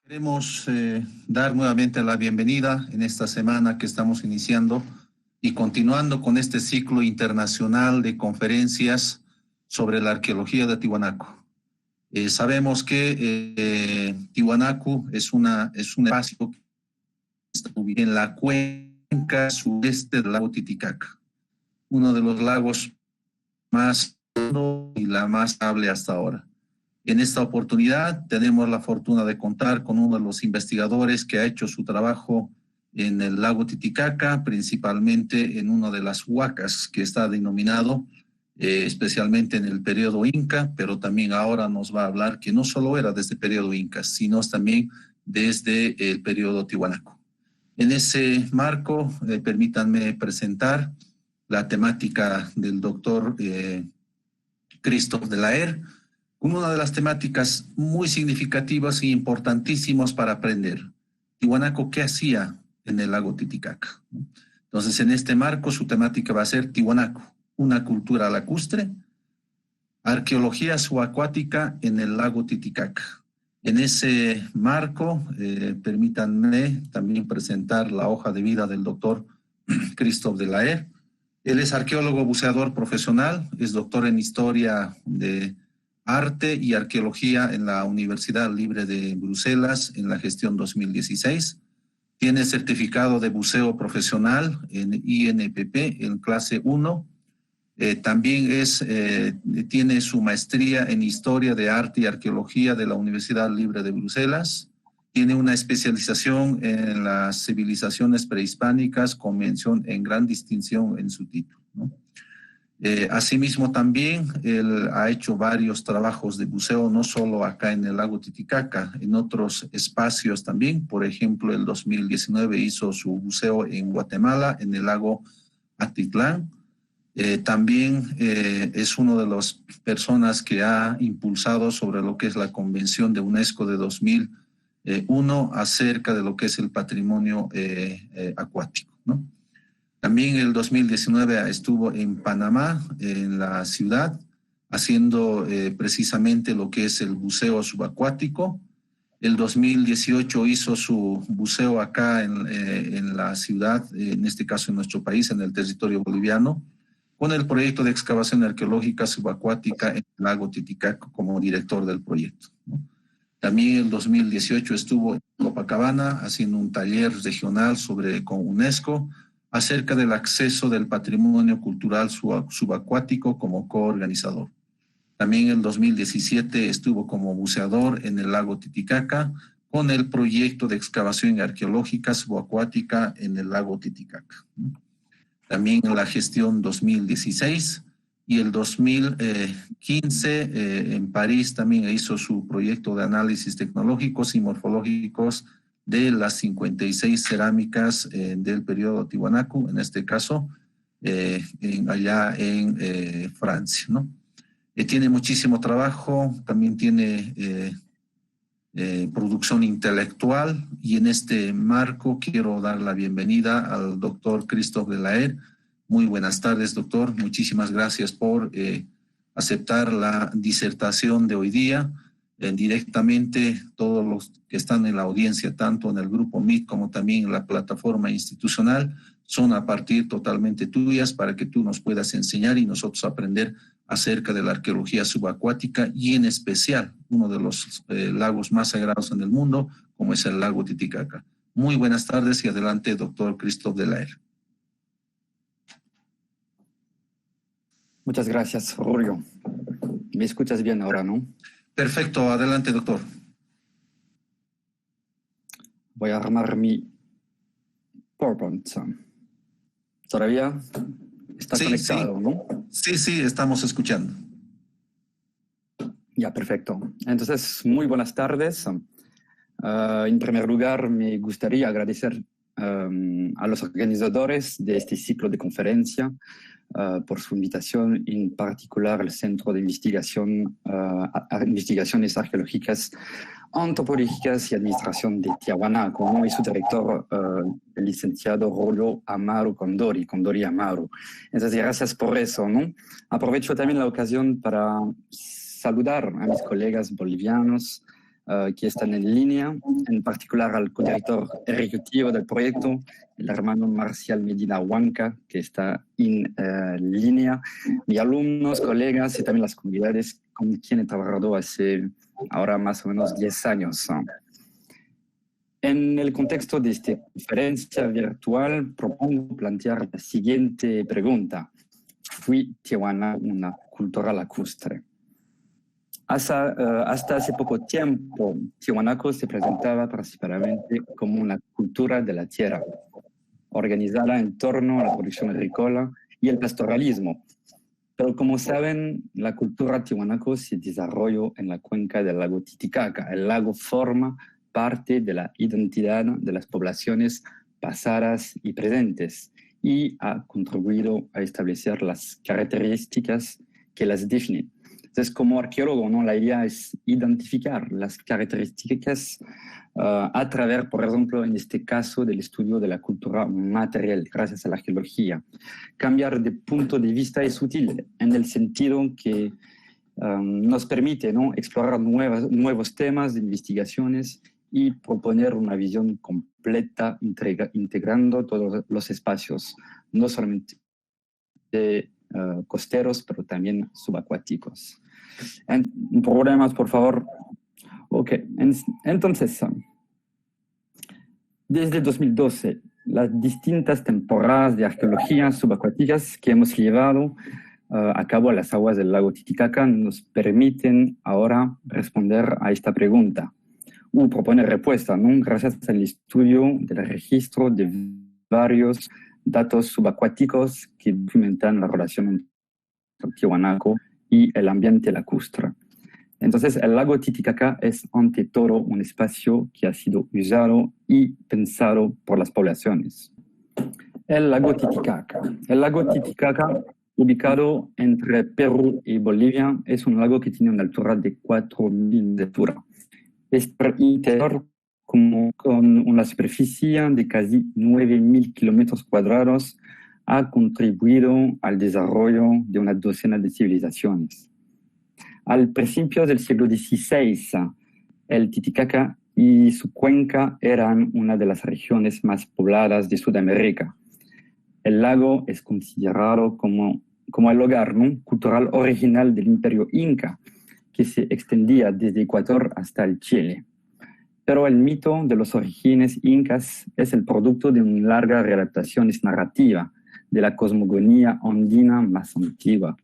Queremos dar nuevamente la bienvenida en esta semana que estamos iniciando y continuando con este ciclo internacional de conferencias sobre la arqueología de Tiwanaku. Sabemos que Tiwanaku es un espacio que está en la cuenca sureste del lago Titicaca, uno de los lagos más hondo y la más estable hasta ahora. En esta oportunidad tenemos la fortuna de contar con uno de los investigadores que ha hecho su trabajo en el lago Titicaca, principalmente en una de las huacas que está denominado, especialmente en el periodo Inca, pero también ahora nos va a hablar que no solo era desde el periodo Inca, sino también desde el periodo Tiwanaku. En ese marco, permítanme presentar la temática del doctor Christophe Delahaye, una de las temáticas muy significativas e importantísimas para aprender. Tiwanaku, ¿qué hacía en el lago Titicaca? Entonces, en este marco, su temática va a ser Tiwanaku, una cultura lacustre, arqueología subacuática en el lago Titicaca. En ese marco, permítanme también presentar la hoja de vida del doctor Christophe Delahaye. Él es arqueólogo buceador profesional, es doctor en historia de Arte y Arqueología en la Universidad Libre de Bruselas en la gestión 2016. Tiene certificado de buceo profesional en INPP en clase 1. También tiene su maestría en Historia de Arte y Arqueología de la Universidad Libre de Bruselas. Tiene una especialización en las civilizaciones prehispánicas con mención en gran distinción en su título, ¿no? Asimismo también él ha hecho varios trabajos de buceo, no solo acá en el lago Titicaca, en otros espacios también. Por ejemplo, el 2019 hizo su buceo en Guatemala, en el lago Atitlán. También es una de las personas que ha impulsado sobre lo que es la Convención de UNESCO de 2001 acerca de lo que es el patrimonio acuático, ¿no? También el 2019 estuvo en Panamá, en la ciudad, haciendo precisamente lo que es el buceo subacuático. El 2018 hizo su buceo acá en la ciudad, en este caso en nuestro país, en el territorio boliviano, con el proyecto de excavación arqueológica subacuática en el lago Titicaca como director del proyecto, ¿no? También el 2018 estuvo en Copacabana haciendo un taller regional con UNESCO acerca del acceso del patrimonio cultural subacuático como coorganizador. También en el 2017 estuvo como buceador en el lago Titicaca con el proyecto de excavación arqueológica subacuática en el lago Titicaca. También en la gestión 2016 y el 2015 en París también hizo su proyecto de análisis tecnológicos y morfológicos de las 56 cerámicas del periodo Tiwanaku, en este caso allá en Francia, ¿no? Tiene muchísimo trabajo, también tiene producción intelectual, y en este marco quiero dar la bienvenida al doctor Christophe Delahaye. Muy buenas tardes, doctor. Muchísimas gracias por aceptar la disertación de hoy día. Directamente todos los que están en la audiencia, tanto en el grupo Meet como también en la plataforma institucional, son a partir totalmente tuyas para que tú nos puedas enseñar y nosotros aprender acerca de la arqueología subacuática y en especial uno de los lagos más sagrados en el mundo, como es el lago Titicaca. Muy buenas tardes y adelante, doctor Christophe Delahaye. Muchas gracias, Rubio. ¿Me escuchas bien ahora, no? Perfecto, adelante, doctor. Voy a armar mi PowerPoint. ¿Todavía está conectado, sí. no? Sí, estamos escuchando. Ya, perfecto. Entonces, muy buenas tardes. En primer lugar, me gustaría agradecer a los organizadores de este ciclo de conferencia por su invitación, en particular al Centro de Investigaciones Arqueológicas, Antropológicas y Administración de Tiwanaku, y su director, el licenciado Rollo Amaro Condori Amaro. Entonces, gracias por eso, ¿no? Aprovecho también la ocasión para saludar a mis colegas bolivianos, que están en línea, en particular al codirector ejecutivo del proyecto, el hermano Marcial Medina Huanca, que está en línea, mis alumnos, colegas y también las comunidades con quienes he trabajado hace ahora más o menos 10 años. En el contexto de esta conferencia virtual, propongo plantear la siguiente pregunta. ¿Fue Tijuana una cultura lacustre? Hasta hace poco tiempo, Tiahuanaco se presentaba principalmente como una cultura de la tierra, organizada en torno a la producción agrícola y el pastoralismo. Pero como saben, la cultura tiahuanaco se desarrolló en la cuenca del lago Titicaca. El lago forma parte de la identidad de las poblaciones pasadas y presentes y ha contribuido a establecer las características que las definen. Entonces, como arqueólogo, ¿no? La idea es identificar las características a través, por ejemplo, en este caso, del estudio de la cultura material, gracias a la geología. Cambiar de punto de vista es útil en el sentido que nos permite, ¿no? Explorar nuevos temas de investigaciones y proponer una visión completa, integrando todos los espacios, no solamente costeros, pero también subacuáticos. Problemas, por favor. Ok, entonces, desde 2012, las distintas temporadas de arqueología subacuáticas que hemos llevado a cabo a las aguas del lago Titicaca nos permiten ahora responder a esta pregunta o proponer respuesta, ¿no? Gracias al estudio del registro de varios datos subacuáticos que documentan la relación entre Tiahuanaco y el ambiente lacustre. Entonces, el lago Titicaca es ante todo un espacio que ha sido usado y pensado por las poblaciones. El lago Titicaca. El lago Titicaca, ubicado entre Perú y Bolivia, es un lago que tiene una altura de 4.000 de altura. Es interior con una superficie de casi 9.000 kilómetros cuadrados, ha contribuido al desarrollo de una docena de civilizaciones. Al principio del siglo XVI, el Titicaca y su cuenca eran una de las regiones más pobladas de Sudamérica. El lago es considerado como el hogar, ¿no? cultural original del Imperio Inca, que se extendía desde Ecuador hasta el Chile. Pero el mito de los orígenes incas es el producto de una larga readaptación narrativa de la cosmogonía andina más antigua.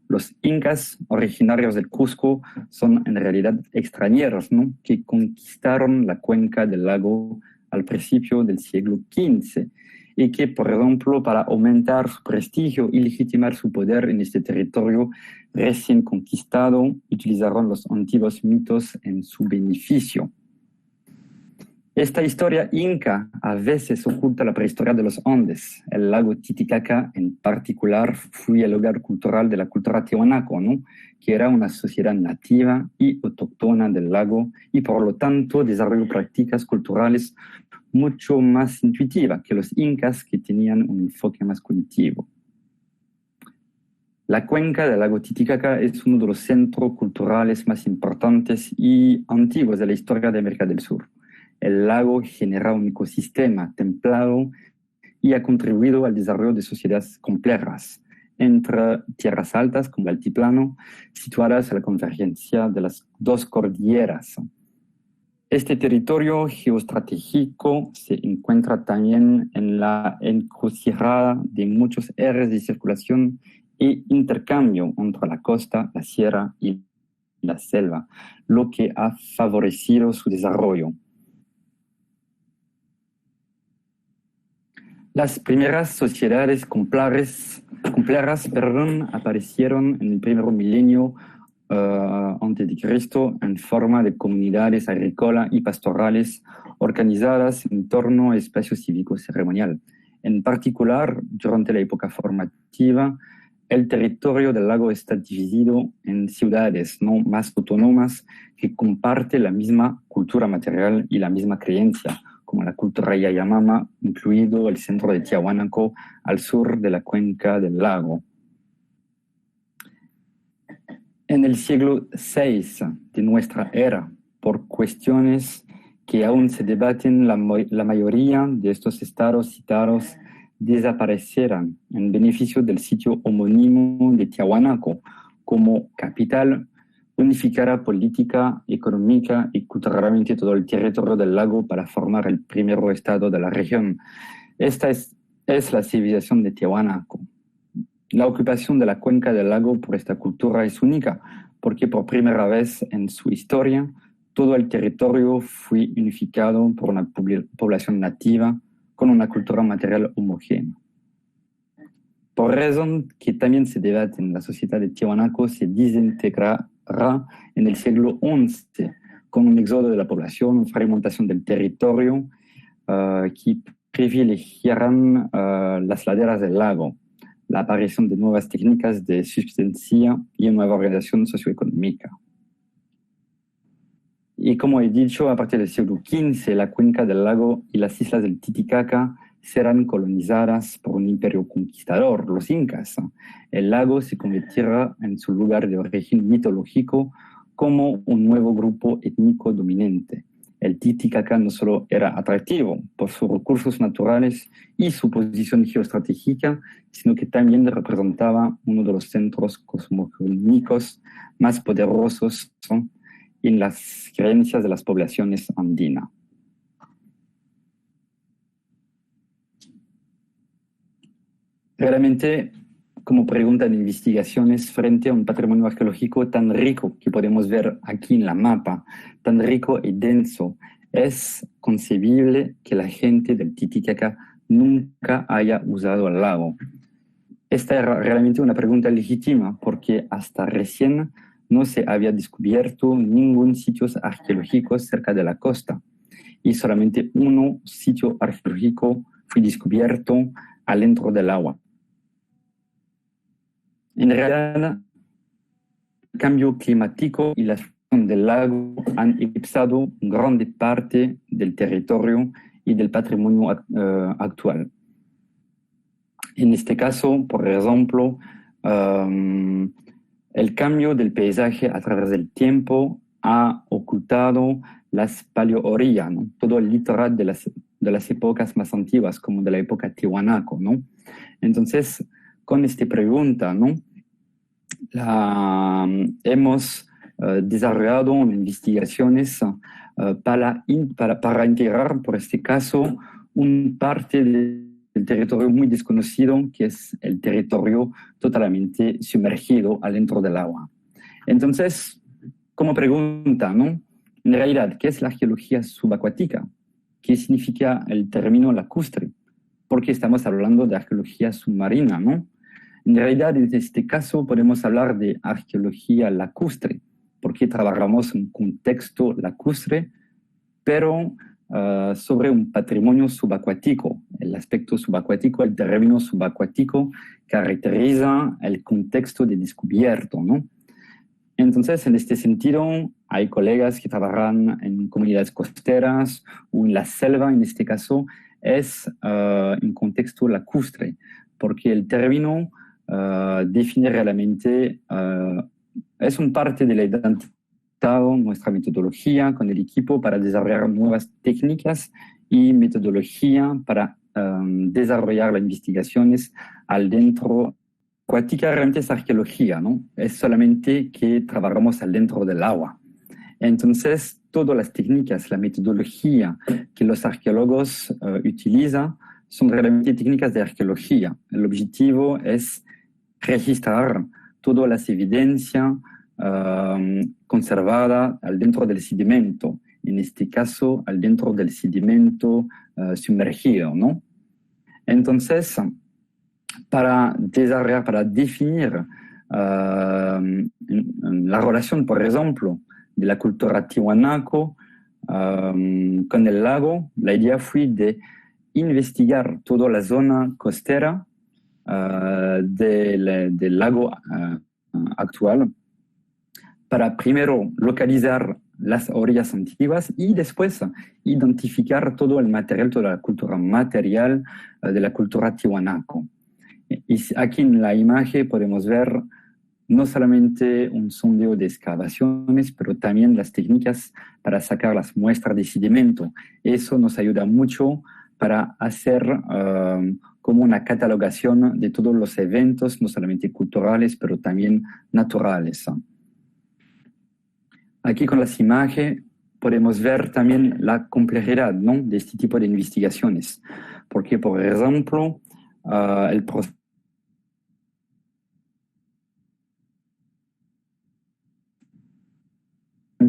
Los incas originarios del Cusco son en realidad extranjeros, ¿no? que conquistaron la cuenca del lago al principio del siglo XV y que, por ejemplo, para aumentar su prestigio y legitimar su poder en este territorio recién conquistado, utilizaron los antiguos mitos en su beneficio. Esta historia inca a veces oculta la prehistoria de los Andes. El lago Titicaca, en particular, fue el hogar cultural de la cultura tiahuanaco, ¿no? que era una sociedad nativa y autóctona del lago y, por lo tanto, desarrolló prácticas culturales mucho más intuitivas que los incas, que tenían un enfoque más cognitivo. La cuenca del lago Titicaca es uno de los centros culturales más importantes y antiguos de la historia de América del Sur. El lago genera un ecosistema templado y ha contribuido al desarrollo de sociedades complejas entre tierras altas como el altiplano, situadas a la convergencia de las dos cordilleras. Este territorio geoestratégico se encuentra también en la encrucijada de muchos ejes de circulación e intercambio entre la costa, la sierra y la selva, lo que ha favorecido su desarrollo. Las primeras sociedades complejas aparecieron en el primer milenio antes de Cristo en forma de comunidades agrícolas y pastorales organizadas en torno a espacios cívicos ceremonial. En particular, durante la época formativa, el territorio del lago está dividido en ciudades no más autónomas que comparten la misma cultura material y la misma creencia, como la cultura Yayamama, incluido el centro de Tiahuanaco al sur de la cuenca del lago. En el siglo VI de nuestra era, por cuestiones que aún se debaten. La mayoría de estos estados citados desaparecerán en beneficio del sitio homónimo de Tiahuanaco como capital unificará política, económica y culturalmente todo el territorio del lago para formar el primer estado de la región. Esta es la civilización de Tiahuanaco. La ocupación de la cuenca del lago por esta cultura es única, porque por primera vez en su historia todo el territorio fue unificado por una población nativa con una cultura material homogénea. Por razón que también se debate en la sociedad de Tiahuanaco, se desintegrará en el siglo XI con un éxodo de la población, fragmentación del territorio que privilegiarán las laderas del lago, la aparición de nuevas técnicas de subsistencia y una nueva organización socioeconómica. Y como he dicho, a partir del siglo XV, la cuenca del lago y las islas del Titicaca serán colonizadas por un imperio conquistador, los incas. El lago se convertirá en su lugar de origen mitológico como un nuevo grupo étnico dominante. El Titicaca no solo era atractivo por sus recursos naturales y su posición geoestratégica, sino que también representaba uno de los centros cosmogónicos más poderosos en las creencias de las poblaciones andinas. Realmente, como pregunta de investigaciones, frente a un patrimonio arqueológico tan rico que podemos ver aquí en la mapa, tan rico y denso, es concebible que la gente del Titicaca nunca haya usado el lago. Esta era realmente una pregunta legítima porque hasta recién no se había descubierto ningún sitio arqueológico cerca de la costa y solamente un sitio arqueológico fue descubierto adentro del agua. En realidad, el cambio climático y la expansión del lago han eclipsado grande parte del territorio y del patrimonio actual. En este caso, por ejemplo, el cambio del paisaje a través del tiempo ha ocultado las paleoorillas, ¿no? Todo el litoral de las épocas más antiguas, como de la época Tiahuanaco, ¿no? Entonces, con esta pregunta, ¿no? Hemos desarrollado investigaciones para integrar, por este caso, una parte del territorio muy desconocido, que es el territorio totalmente sumergido adentro del agua. Entonces, como pregunta, ¿no? En realidad, ¿qué es la arqueología subacuática? ¿Qué significa el término lacustre? Porque estamos hablando de arqueología submarina, ¿no? En realidad, en este caso, podemos hablar de arqueología lacustre, porque trabajamos en un contexto lacustre, pero sobre un patrimonio subacuático. El aspecto subacuático, el término subacuático, caracteriza el contexto de descubierto, ¿no? Entonces, en este sentido, hay colegas que trabajan en comunidades costeras o en la selva, en este caso, es un contexto lacustre, porque el término define realmente, es un parte de la identidad, nuestra metodología con el equipo para desarrollar nuevas técnicas y metodología para desarrollar las investigaciones al dentro. Acuática realmente es arqueología, ¿no? Es solamente que trabajamos al dentro del agua. Entonces, todas las técnicas, la metodología que los arqueólogos utilizan son realmente técnicas de arqueología. El objetivo es registrar todas las evidencias conservadas al dentro del sedimento, en este caso al dentro del sedimento sumergido, ¿no? Entonces, para desarrollar, para definir la relación, por ejemplo, de la cultura tiahuanaco con el lago, la idea fue de investigar toda la zona costera del lago actual para primero localizar las orillas antiguas y después identificar todo el material, toda la cultura material de la cultura tiahuanaco. Y aquí en la imagen podemos ver no solamente un sondeo de excavaciones, pero también las técnicas para sacar las muestras de sedimento. Eso nos ayuda mucho para hacer como una catalogación de todos los eventos, no solamente culturales, pero también naturales. Aquí con las imágenes podemos ver también la complejidad, ¿no?, de este tipo de investigaciones, porque, por ejemplo, el proceso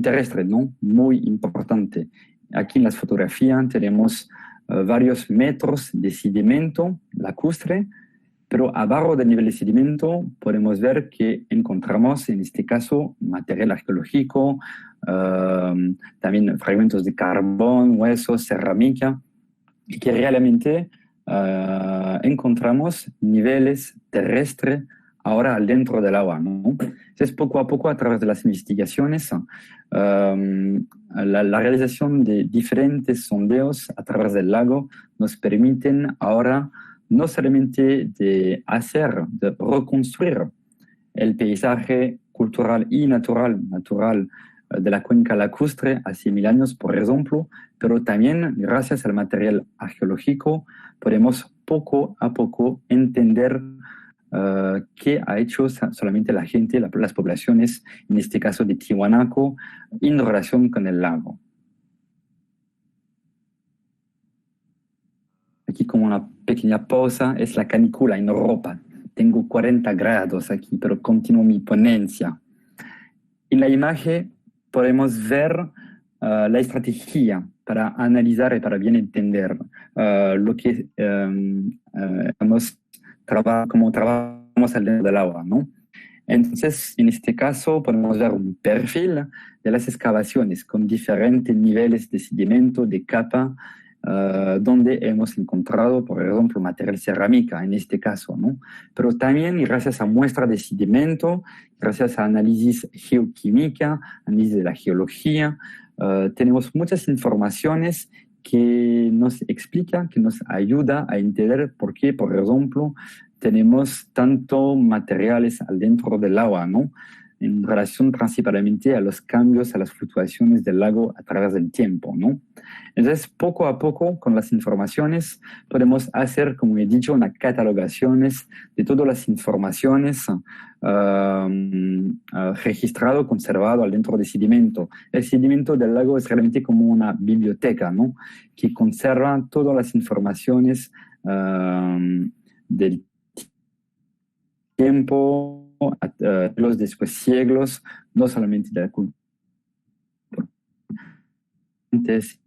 terrestre, ¿no?, muy importante. Aquí en las fotografías tenemos varios metros de sedimento lacustre, pero abajo del nivel de sedimento podemos ver que encontramos, en este caso, material arqueológico, también fragmentos de carbón, huesos, cerámica, y que realmente encontramos niveles terrestres ahora dentro del agua, ¿no? Entonces, poco a poco, a través de las investigaciones, la realización de diferentes sondeos a través del lago nos permiten ahora no solamente de reconstruir el paisaje cultural y natural de la cuenca lacustre hace 1000 años, por ejemplo, pero también gracias al material arqueológico podemos poco a poco entender qué ha hecho solamente la gente, las poblaciones, en este caso de Tiwanaku, en relación con el lago. Aquí como una pequeña pausa es la canícula en Europa. Tengo 40 grados aquí, pero continúo mi ponencia. En la imagen podemos ver la estrategia para analizar y para bien entender lo que cómo trabajamos dentro del agua, ¿no? Entonces, en este caso, podemos ver un perfil de las excavaciones con diferentes niveles de sedimento, de capa, donde hemos encontrado, por ejemplo, material cerámica en este caso, ¿no? Pero también gracias a muestras de sedimento, gracias a análisis geoquímica, análisis de la geología, tenemos muchas informaciones que nos explica, que nos ayuda a entender por qué, por ejemplo, tenemos tanto materiales dentro del agua, ¿no?, en relación principalmente a los cambios, a las fluctuaciones del lago a través del tiempo, ¿no? Entonces, poco a poco, con las informaciones, podemos hacer, como he dicho, una catalogación de todas las informaciones registrado, conservado dentro del sedimento. El sedimento del lago es realmente como una biblioteca, ¿no?, que conserva todas las informaciones del tiempo, los después siglos, no solamente de la cultura. Entonces,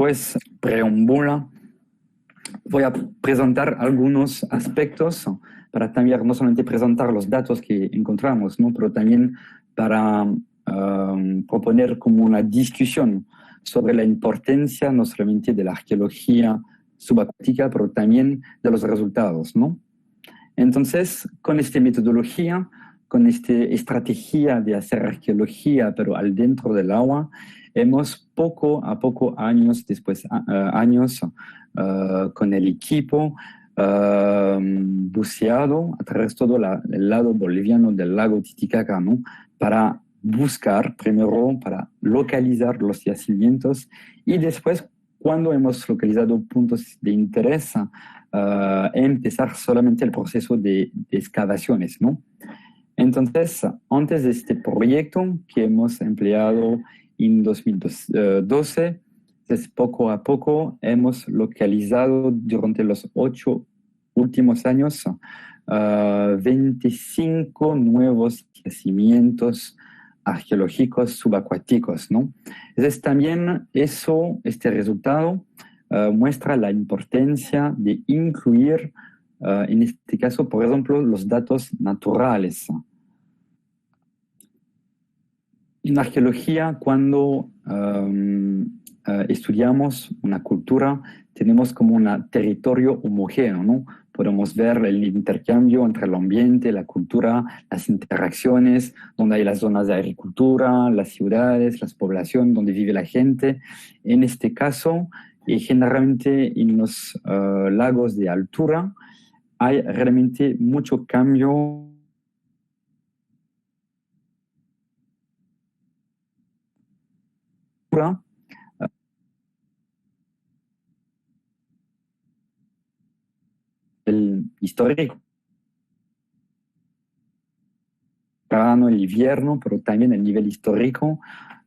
pues preambula, voy a presentar algunos aspectos para también no solamente presentar los datos que encontramos, ¿no?, pero también para proponer como una discusión sobre la importancia no solamente de la arqueología subacuática, pero también de los resultados, ¿no? Entonces, con esta metodología, con esta estrategia de hacer arqueología, pero al dentro del agua, hemos poco a poco, años después, con el equipo, buceado a través de todo el lado boliviano del lago Titicaca, ¿no?, para buscar primero, para localizar los yacimientos y después, cuando hemos localizado puntos de interés, empezar solamente el proceso de excavaciones, ¿no? Entonces, antes de este proyecto que hemos empleado en 2012, entonces poco a poco hemos localizado durante los 8 últimos años 25 nuevos yacimientos arqueológicos subacuáticos, ¿no? Entonces también este resultado muestra la importancia de incluir, en este caso, por ejemplo, los datos naturales. En arqueología, cuando estudiamos una cultura, tenemos como un territorio homogéneo, ¿no? Podemos ver el intercambio entre el ambiente, la cultura, las interacciones, donde hay las zonas de agricultura, las ciudades, las poblaciones, donde vive la gente. En este caso, y generalmente en los lagos de altura hay realmente mucho cambio el histórico, verano, el invierno, pero también el nivel histórico.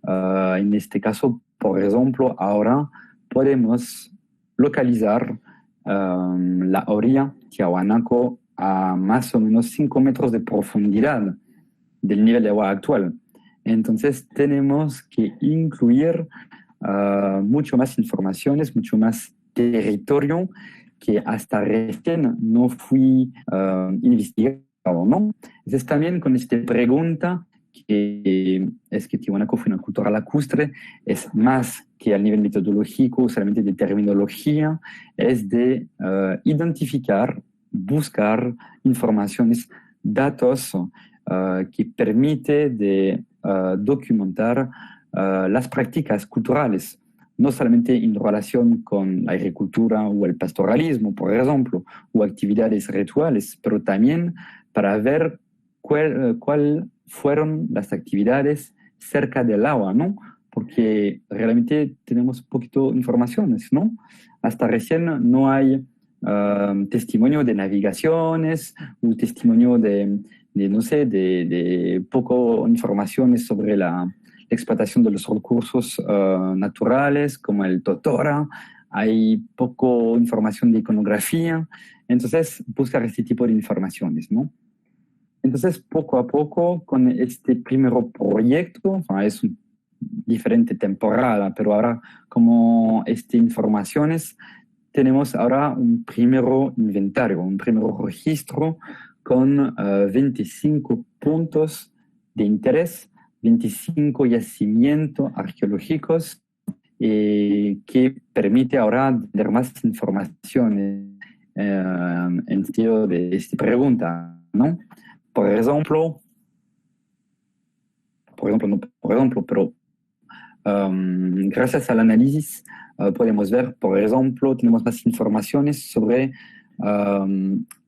En este caso, por ejemplo, ahora podemos localizar la orilla Tiahuanaco a más o menos 5 metros de profundidad del nivel de agua actual. Entonces tenemos que incluir mucho más informaciones, mucho más territorio que hasta recién no fui investigado, ¿no? Entonces también con esta pregunta, que es que Tiahuanaco fue una cultura lacustre, es más que al nivel metodológico, solamente de terminología, es de identificar, buscar informaciones, datos que permite de documentar las prácticas culturales, no solamente en relación con la agricultura o el pastoralismo, por ejemplo, o actividades rituales, pero también para ver cuál fueron las actividades cerca del agua, ¿no? Porque realmente tenemos poquito informaciones, ¿no? Hasta recién no hay testimonio de navegaciones, un testimonio no sé, de poco informaciones sobre la explotación de los recursos naturales, como el totora. Hay poco información de iconografía. Entonces, buscar este tipo de informaciones, ¿no? Entonces, poco a poco, con este primer proyecto, es una diferente temporada, pero ahora como informaciones, tenemos ahora un primer inventario, un primer registro con 25 puntos de interés, 25 yacimientos arqueológicos que permite ahora tener más informaciones en sentido de esta pregunta, ¿no? Por ejemplo, pero gracias al análisis podemos ver, por ejemplo, tenemos más informaciones sobre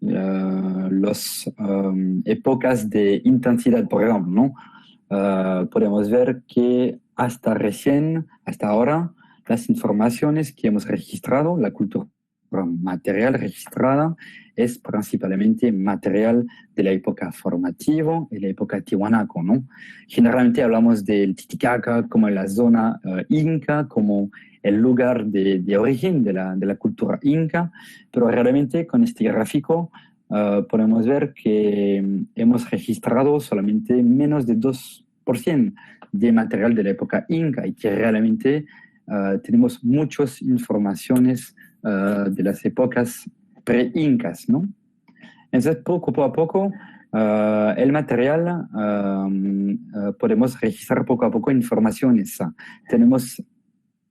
las épocas de intensidad, por ejemplo, ¿no? Podemos ver que hasta ahora, las informaciones que hemos registrado, la cultura material registrada, es principalmente material de la época formativa y la época Tiahuanaco, ¿no? Generalmente hablamos del Titicaca como la zona inca, como el lugar de origen de la cultura inca, pero realmente con este gráfico podemos ver que hemos registrado solamente menos de 2% de material de la época inca y que realmente tenemos muchas informaciones de las épocas pre-incas, ¿no? Entonces, poco a poco, el material podemos registrar poco a poco informaciones. Tenemos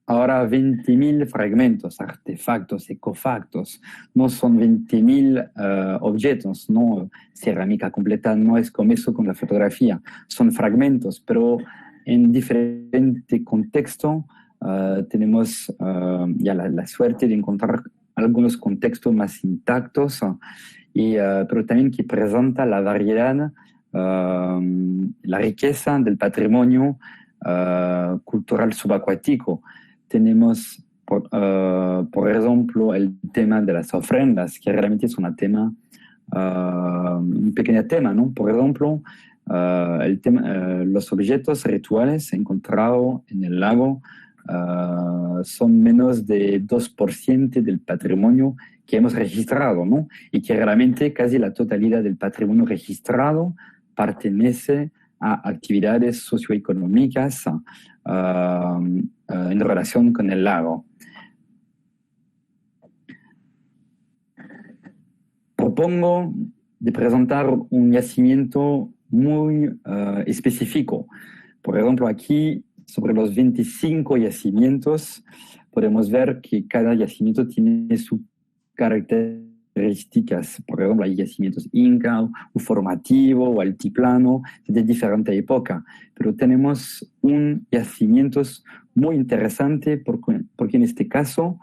ahora 20.000 fragmentos, artefactos, ecofactos. No son 20.000 objetos, ¿no? Cerámica completa no es como eso con la fotografía. Son fragmentos, pero en diferente contexto tenemos ya la suerte de encontrar algunos contextos más intactos, pero también que presenta la variedad, la riqueza del patrimonio cultural subacuático. Tenemos, por ejemplo, el tema de las ofrendas, que realmente es un pequeño tema, ¿no? Por ejemplo, los objetos rituales encontrados en el lago son menos de 2% del patrimonio que hemos registrado, ¿no? Y que realmente casi la totalidad del patrimonio registrado pertenece a actividades socioeconómicas en relación con el lago. Propongo de presentar un yacimiento muy específico. Por ejemplo, aquí, sobre los 25 yacimientos, podemos ver que cada yacimiento tiene su característica características, por ejemplo, hay yacimientos inca o formativo o altiplano de diferente época, pero tenemos un yacimiento muy interesante porque en este caso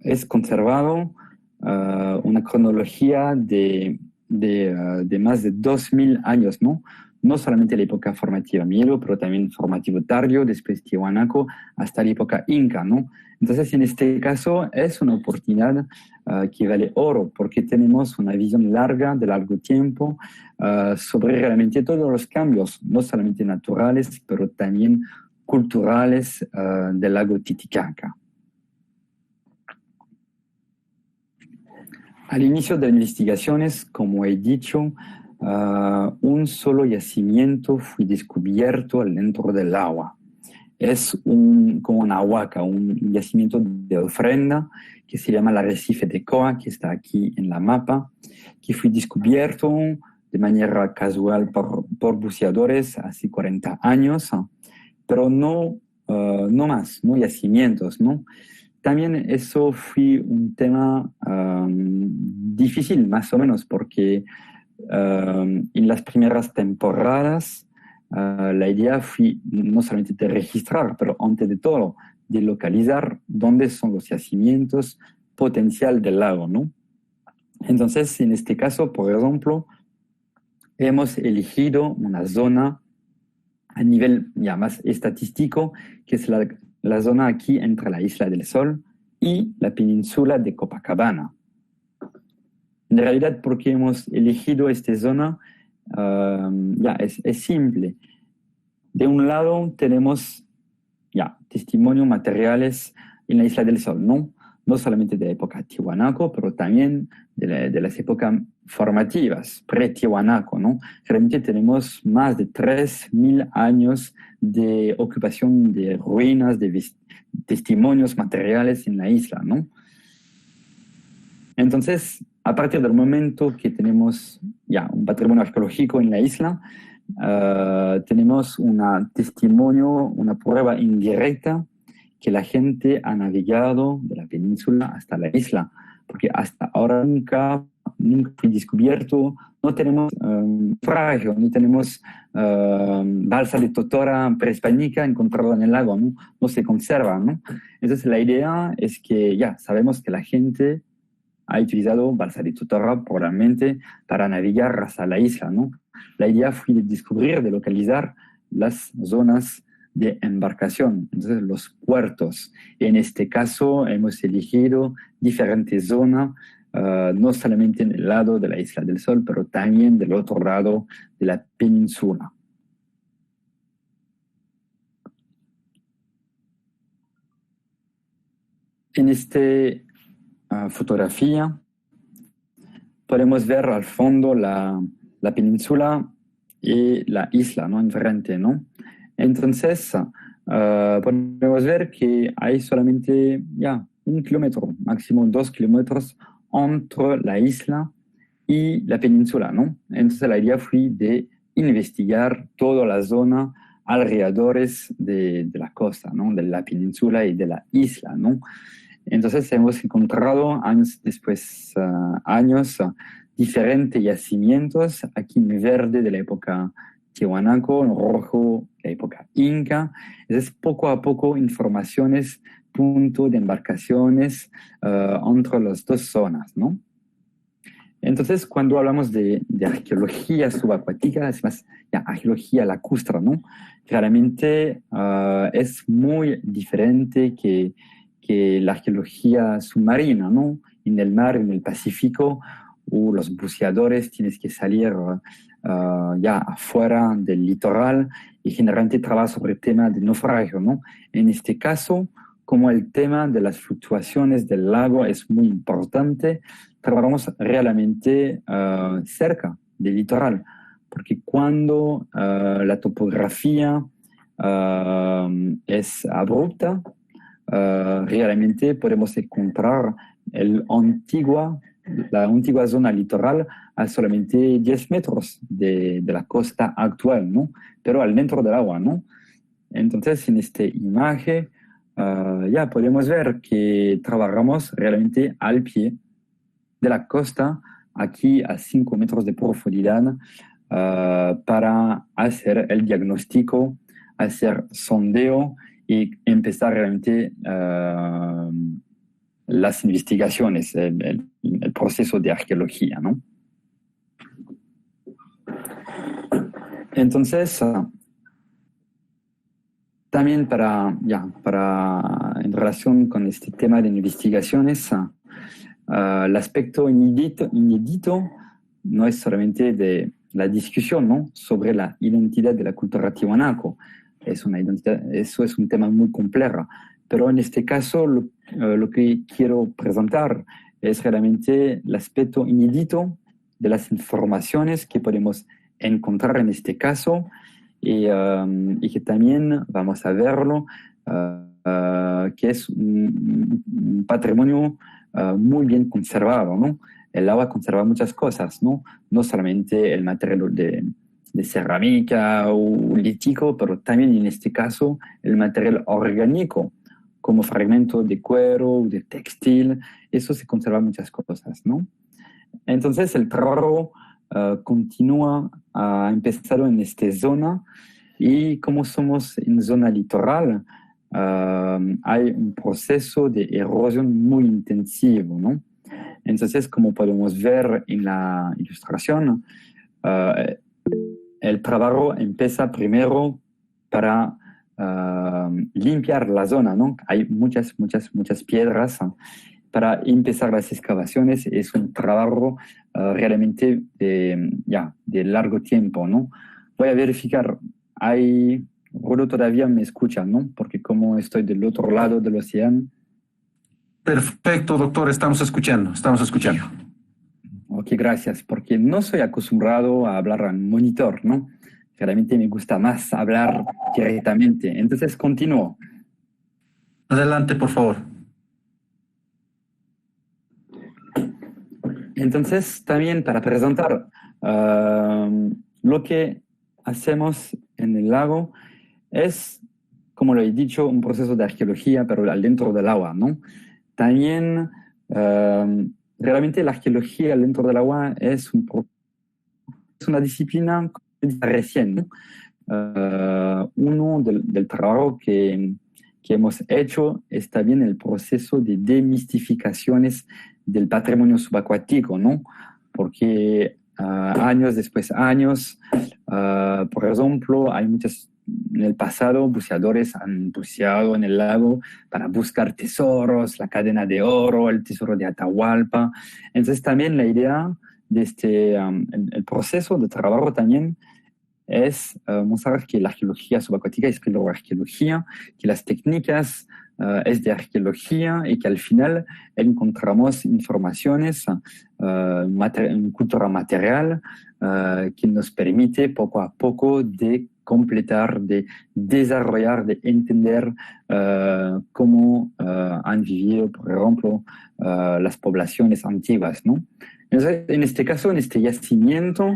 es conservado una cronología de más de 2000 años, ¿no? No solamente la época formativa Mielo, pero también formativo tardío, después Tiahuanaco, hasta la época Inca, ¿no? Entonces, en este caso, es una oportunidad que vale oro, porque tenemos una visión larga, de largo tiempo, sobre realmente todos los cambios, no solamente naturales, pero también culturales del lago Titicaca. Al inicio de las investigaciones, como he dicho, un solo yacimiento fue descubierto dentro del agua. Es como una huaca, un yacimiento de ofrenda que se llama el arrecife de Coa, que está aquí en la mapa, que fue descubierto de manera casual por buceadores hace 40 años, pero no más, no yacimientos, ¿no? También eso fue un tema difícil, más o menos, porque en las primeras temporadas la idea fue no solamente de registrar, pero antes de todo, de localizar dónde son los yacimientos potencial del lago, ¿no? Entonces, en este caso, por ejemplo, hemos elegido una zona a nivel ya más estadístico, que es la zona aquí entre la Isla del Sol y la península de Copacabana. En realidad, ¿por qué hemos elegido esta zona? Es simple. De un lado tenemos testimonios materiales en la Isla del Sol, no solamente de la época Tiahuanaco, pero también de las épocas formativas, pre-Tiahuanaco, ¿no? Realmente tenemos más de 3000 años de ocupación de ruinas, de testimonios materiales en la isla, ¿no? Entonces, a partir del momento que tenemos un patrimonio arqueológico en la isla, tenemos un testimonio, una prueba indirecta que la gente ha navegado de la península hasta la isla, porque hasta ahora nunca fue descubierto, no tenemos naufragio, no tenemos balsa de totora prehispánica encontrada en el lago, no se conserva, ¿no? Entonces la idea es que sabemos que la gente ha utilizado balsa de totora probablemente para navegar hasta la isla, ¿no? La idea fue de descubrir, de localizar las zonas de embarcación, entonces los puertos. En este caso hemos elegido diferentes zonas, no solamente en el lado de la Isla del Sol, pero también del otro lado de la península. En esta fotografía podemos ver al fondo la península y la isla, ¿no? Enfrente, ¿no? Entonces, podemos ver que hay solamente 1 kilómetro, máximo 2 kilómetros entre la isla y la península, ¿no? Entonces la idea fue de investigar toda la zona alrededores de la costa, ¿no? De la península y de la isla, ¿no? Entonces hemos encontrado años después, diferentes yacimientos, aquí en verde de la época Tiahuanaco, en rojo la época Inca. Entonces poco a poco informaciones, puntos de embarcaciones entre las dos zonas, ¿no? Entonces cuando hablamos de arqueología subacuática, es más arqueología lacustre, ¿no? Realmente es muy diferente que la arqueología submarina, ¿no? En el mar, en el Pacífico, los buceadores tienen que salir afuera del litoral y generalmente trabajan sobre el tema del naufragio, ¿no? En este caso, como el tema de las fluctuaciones del lago es muy importante, trabajamos realmente cerca del litoral, porque cuando la topografía es abrupta, realmente podemos encontrar la antigua zona litoral a solamente 10 metros de la costa actual, ¿no? Pero al dentro del agua, ¿no? Entonces, en esta imagen ya podemos ver que trabajamos realmente al pie de la costa, aquí a 5 metros de profundidad, para hacer el diagnóstico, hacer sondeo y empezar realmente las investigaciones, el proceso de arqueología, ¿no? Entonces, también en relación con este tema de investigaciones, el aspecto inédito no es solamente de la discusión, ¿no?, sobre la identidad de la cultura tiwanaku. Eso es un tema muy complejo, pero en este caso lo que quiero presentar es realmente el aspecto inédito de las informaciones que podemos encontrar en este caso y que también vamos a verlo, que es un patrimonio muy bien conservado, ¿no? El agua conserva muchas cosas, ¿no? No solamente el material de cerámica o lítico, pero también en este caso el material orgánico, como fragmentos de cuero, de textil, eso se conserva muchas cosas, ¿no? Entonces el trabajo continúa a empezar en esta zona y como somos en zona litoral, hay un proceso de erosión muy intensivo, ¿no? Entonces, como podemos ver en la ilustración, el trabajo empieza primero para limpiar la zona, ¿no? Hay muchas piedras. Para empezar las excavaciones es un trabajo realmente de largo tiempo, ¿no? Voy a verificar, Rulo todavía me escucha, ¿no? Porque como estoy del otro lado del océano. Perfecto, doctor, estamos escuchando. Ok, gracias, porque no soy acostumbrado a hablar al monitor, ¿no? Realmente me gusta más hablar directamente. Entonces, continúo. Adelante, por favor. Entonces, también para presentar lo que hacemos en el lago es, como lo he dicho, un proceso de arqueología, pero dentro del agua, ¿no? También, realmente la arqueología dentro del agua es una disciplina recién, ¿no? Uno del trabajo que hemos hecho es también el proceso de demistificaciones del patrimonio subacuático, ¿no? Porque años después años, por ejemplo, hay en el pasado buceadores han buceado en el lago para buscar tesoros, la cadena de oro, el tesoro de Atahualpa. Entonces también la idea de el proceso de trabajo también es mostrar que la arqueología subacuática es arqueología, que las técnicas es de arqueología y que al final encontramos informaciones en cultura material que nos permite poco a poco de completar, de desarrollar, de entender cómo han vivido, por ejemplo, las poblaciones antiguas, ¿no? Entonces, en este caso, en este yacimiento,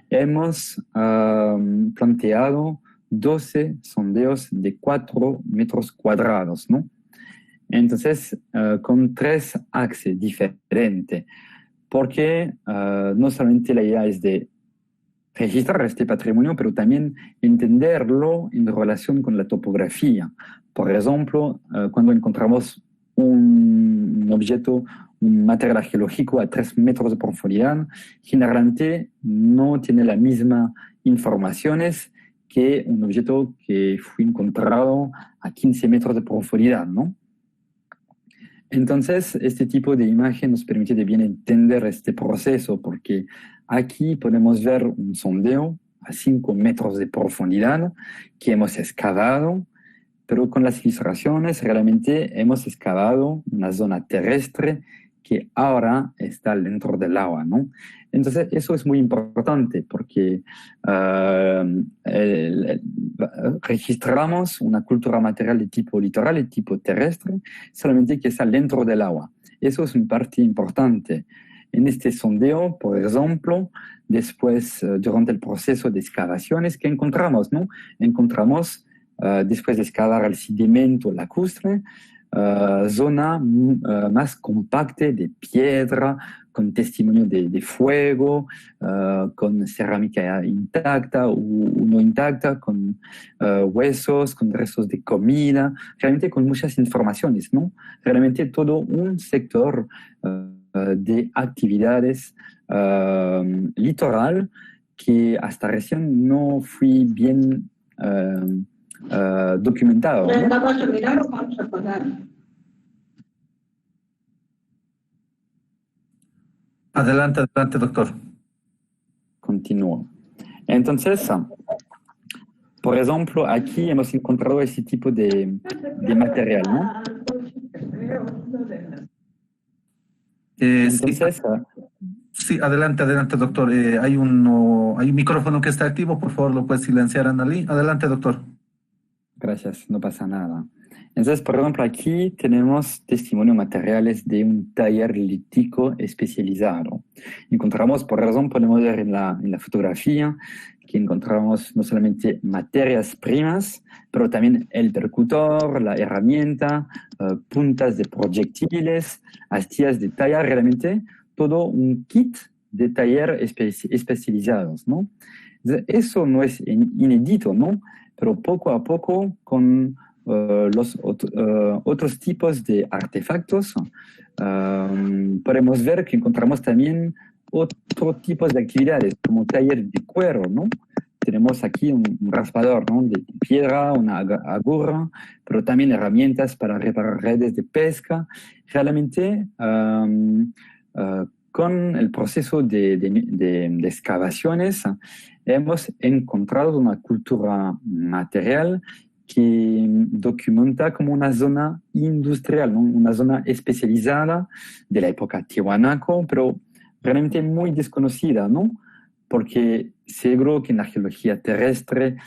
hemos planteado 12 sondeos de 4 metros cuadrados, ¿no? Entonces, con 3 axes diferentes, porque no solamente la idea es de registrar este patrimonio, pero también entenderlo en relación con la topografía. Por ejemplo, cuando encontramos un objeto, un material arqueológico a 3 metros de profundidad, generalmente no tiene las mismas informaciones que un objeto que fue encontrado a 15 metros de profundidad, ¿no? Entonces, este tipo de imagen nos permite de bien entender este proceso, porque aquí podemos ver un sondeo a 5 metros de profundidad que hemos excavado, pero con las ilustraciones realmente hemos excavado una zona terrestre que ahora está dentro del agua, ¿no? Entonces, eso es muy importante porque registramos una cultura material de tipo litoral, de tipo terrestre, solamente que está dentro del agua. Eso es una parte importante. En este sondeo, por ejemplo, después, durante el proceso de excavaciones, ¿qué encontramos, no? Encontramos después de excavar el sedimento lacustre, zona más compacta de piedra, con testimonio de fuego, con cerámica intacta o no intacta, con huesos, con restos de comida, realmente con muchas informaciones, ¿no? Realmente todo un sector de actividades litoral que hasta recién no fui bien documentado, ¿no? Adelante, adelante, doctor. Continúo. Entonces, por ejemplo, aquí hemos encontrado ese tipo de material, ¿no? Entonces, sí, adelante, adelante, doctor. Hay un micrófono que está activo, por favor, lo puedes silenciar, Analí. Adelante, doctor. Gracias, no pasa nada. Entonces, por ejemplo, aquí tenemos testimonios materiales de un taller lítico especializado. Encontramos, por razón, podemos ver en la fotografía que encontramos no solamente materias primas, pero también el percutor, la herramienta, puntas de proyectiles, astillas de taller, realmente todo un kit de taller especializados, ¿no? Eso no es inédito, ¿no? Pero poco a poco con los otros tipos de artefactos podemos ver que encontramos también otros tipos de actividades como taller de cuero, ¿no? Tenemos aquí un raspador, ¿no? De piedra, una aguja, pero también herramientas para reparar redes de pesca. Realmente con el proceso de excavaciones hemos encontrado una cultura material que documenta como una zona industrial, ¿no? Una zona especializada de la época Tiahuanaco, pero realmente muy desconocida, ¿no? Porque seguro que en la geología terrestre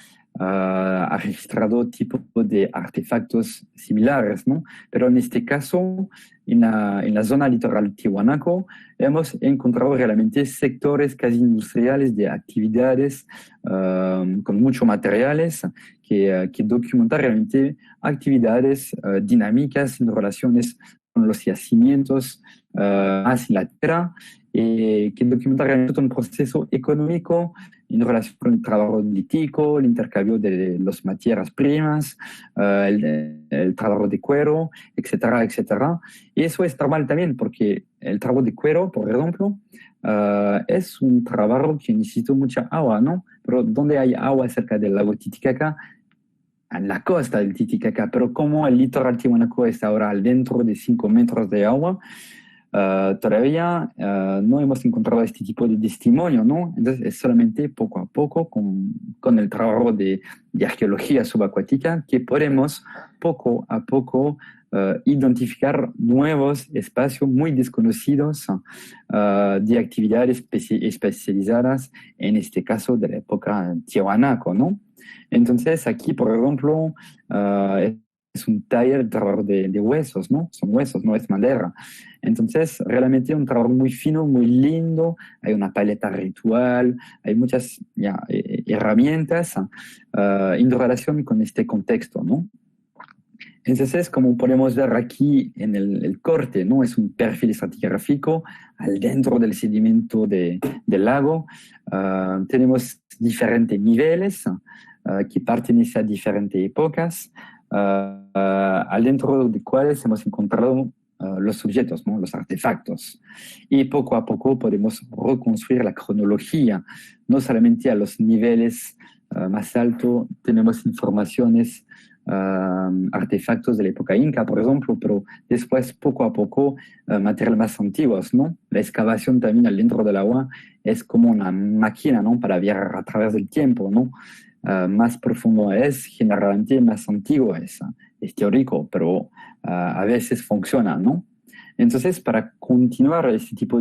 ha registrado tipo de artefactos similares, ¿no? Pero en este caso, en la zona litoral Tiahuanaco, hemos encontrado realmente sectores casi industriales de actividades con muchos materiales que documentan realmente actividades dinámicas en relaciones con los yacimientos hacia la tierra, que documentan realmente un proceso económico en relación con el trabajo lítico, el intercambio de las materias primas, el trabajo de cuero, etcétera, etcétera. Y eso es normal también porque el trabajo de cuero, por ejemplo, es un trabajo que necesita mucha agua, ¿no? Pero ¿dónde hay agua cerca del lago Titicaca? En la costa del Titicaca, pero como el litoral Tiahuanaco está ahora dentro de 5 metros de agua, todavía no hemos encontrado este tipo de testimonio, ¿no? Entonces es solamente poco a poco con el trabajo de arqueología subacuática que podemos poco a poco identificar nuevos espacios muy desconocidos de actividades especializadas, en este caso de la época Tiahuanaco, ¿no? Entonces aquí, por ejemplo, es un taller de trabajo de huesos, ¿no? Son huesos, no es madera. Entonces, realmente un trabajo muy fino, muy lindo. Hay una paleta ritual, hay muchas herramientas en relación con este contexto, ¿no? Entonces, como podemos ver aquí en el corte, ¿no? Es un perfil estratigráfico al dentro del sedimento del lago. Tenemos diferentes niveles que pertenecen a diferentes épocas, al dentro de cuales hemos encontrado los objetos, ¿no? Los artefactos. Y poco a poco podemos reconstruir la cronología, no solamente a los niveles más altos tenemos informaciones, artefactos de la época inca, por ejemplo, pero después poco a poco material más antiguos, ¿no? La excavación también al dentro del agua es como una máquina, ¿no? Para viajar a través del tiempo, ¿no? Más profundo es, generalmente más antiguo es teórico, pero a veces funciona, ¿no? Entonces, para continuar este tipo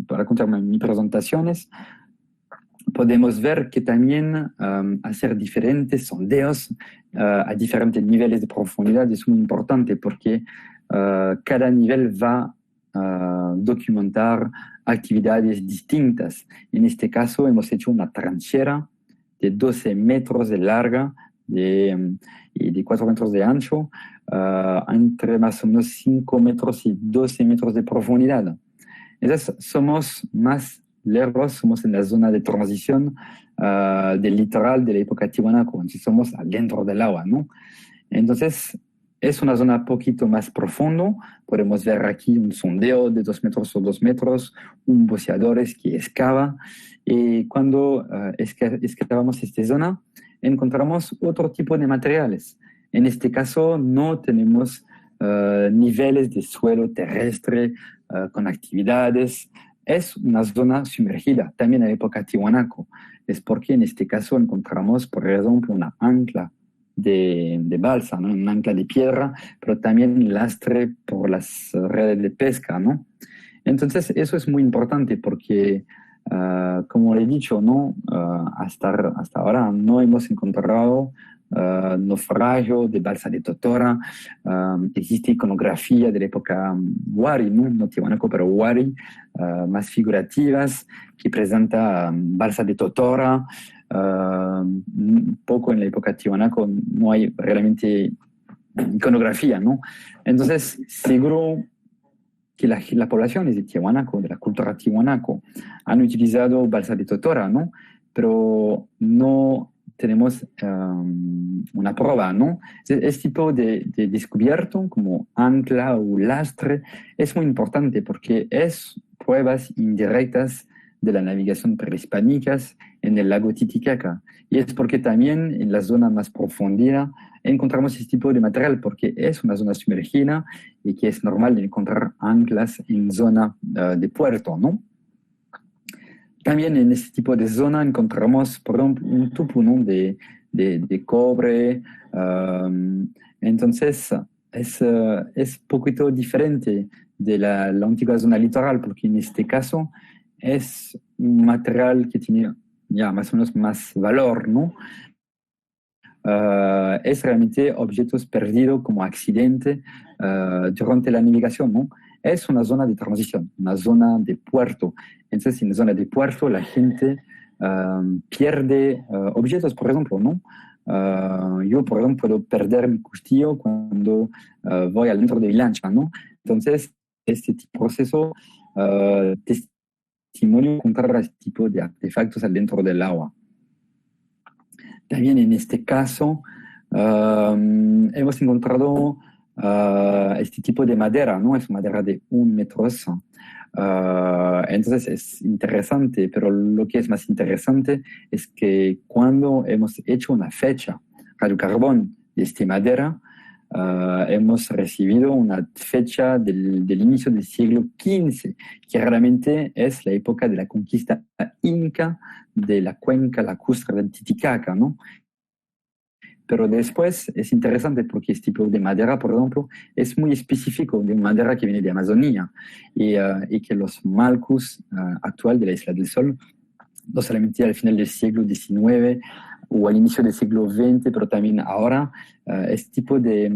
para continuar mis presentaciones, podemos ver que también hacer diferentes sondeos a diferentes niveles de profundidad es muy importante porque cada nivel va a documentar actividades distintas. En este caso hemos hecho una trinchera de 12 metros de larga y de 4 metros de ancho, entre más o menos 5 metros y 12 metros de profundidad. Entonces, somos más lejos, somos en la zona de transición del litoral de la época Tiwanaku, entonces somos adentro del agua, ¿no? Entonces, es una zona un poquito más profundo. Podemos ver aquí un sondeo de 2 metros o 2 metros, un buceador que excava. Y cuando excavamos esta zona, encontramos otro tipo de materiales. En este caso, no tenemos niveles de suelo terrestre con actividades. Es una zona sumergida, también en la época Tiwanaku. Es porque en este caso encontramos, por ejemplo, una ancla de balsa, ¿no? Un ancla de piedra, pero también lastre por las redes de pesca, ¿no? Entonces, eso es muy importante porque, como le he dicho, ¿no? Hasta ahora no hemos encontrado naufragio de balsa de Totora. Existe iconografía de la época Wari, no Tiwanaku, pero Wari, más figurativas, que presenta balsa de Totora. Poco en la época Tiwanaku no hay realmente iconografía, ¿no? Entonces, seguro que las poblaciones de Tiwanaku, de la cultura Tiwanaku, han utilizado balsa de Totora, ¿no? Pero no tenemos una prueba, ¿no? Este tipo de descubierto, como ancla o lastre, es muy importante porque es pruebas indirectas de la navegación prehispánicas en el lago Titicaca. Y es porque también en la zona más profunda encontramos este tipo de material, porque es una zona sumergida y que es normal encontrar anclas en zona de puerto, ¿no? También en este tipo de zona encontramos, por ejemplo, un tubo, ¿no? de cobre. Entonces, es poquito diferente de la antigua zona litoral, porque en este caso es un material que tiene ya más o menos más valor, ¿no? Es realmente objetos perdidos como accidente durante la navegación, ¿no? Es una zona de transición, una zona de puerto. Entonces, en la zona de puerto la gente pierde objetos, por ejemplo, ¿no? Yo, por ejemplo, puedo perder mi cuchillo cuando voy al dentro de mi lancha, ¿no? Entonces, este proceso testimonio encontrar este tipo de artefactos adentro del agua. También en este caso hemos encontrado este tipo de madera, ¿no? Es madera de 1 metro. Entonces es interesante, pero lo que es más interesante es que cuando hemos hecho una fecha radiocarbón de esta madera, hemos recibido una fecha del inicio del siglo XV, que realmente es la época de la conquista inca de la cuenca lacustre del Titicaca, ¿no? Pero después es interesante porque este tipo de madera, por ejemplo, es muy específico de madera que viene de Amazonía y que los malcus actual de la Isla del Sol, no solamente al final del siglo XIX o al inicio del siglo XX, pero también ahora, este tipo de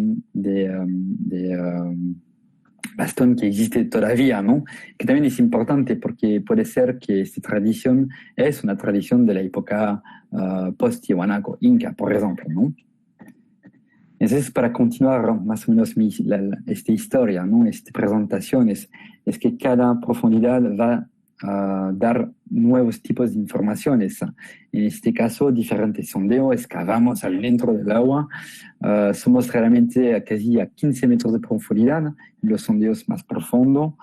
bastón que existe todavía, ¿no? Que también es importante porque puede ser que esta tradición es una tradición de la época post-Tiwanaku, Inca, por ejemplo, ¿no? Entonces, para continuar más o menos esta historia, ¿no? Esta presentación, es que cada profundidad va a dar nuevos tipos de informaciones. En este caso, diferentes sondeos, excavamos al dentro del agua, somos realmente casi a 15 metros de profundidad, los sondeos más profundos,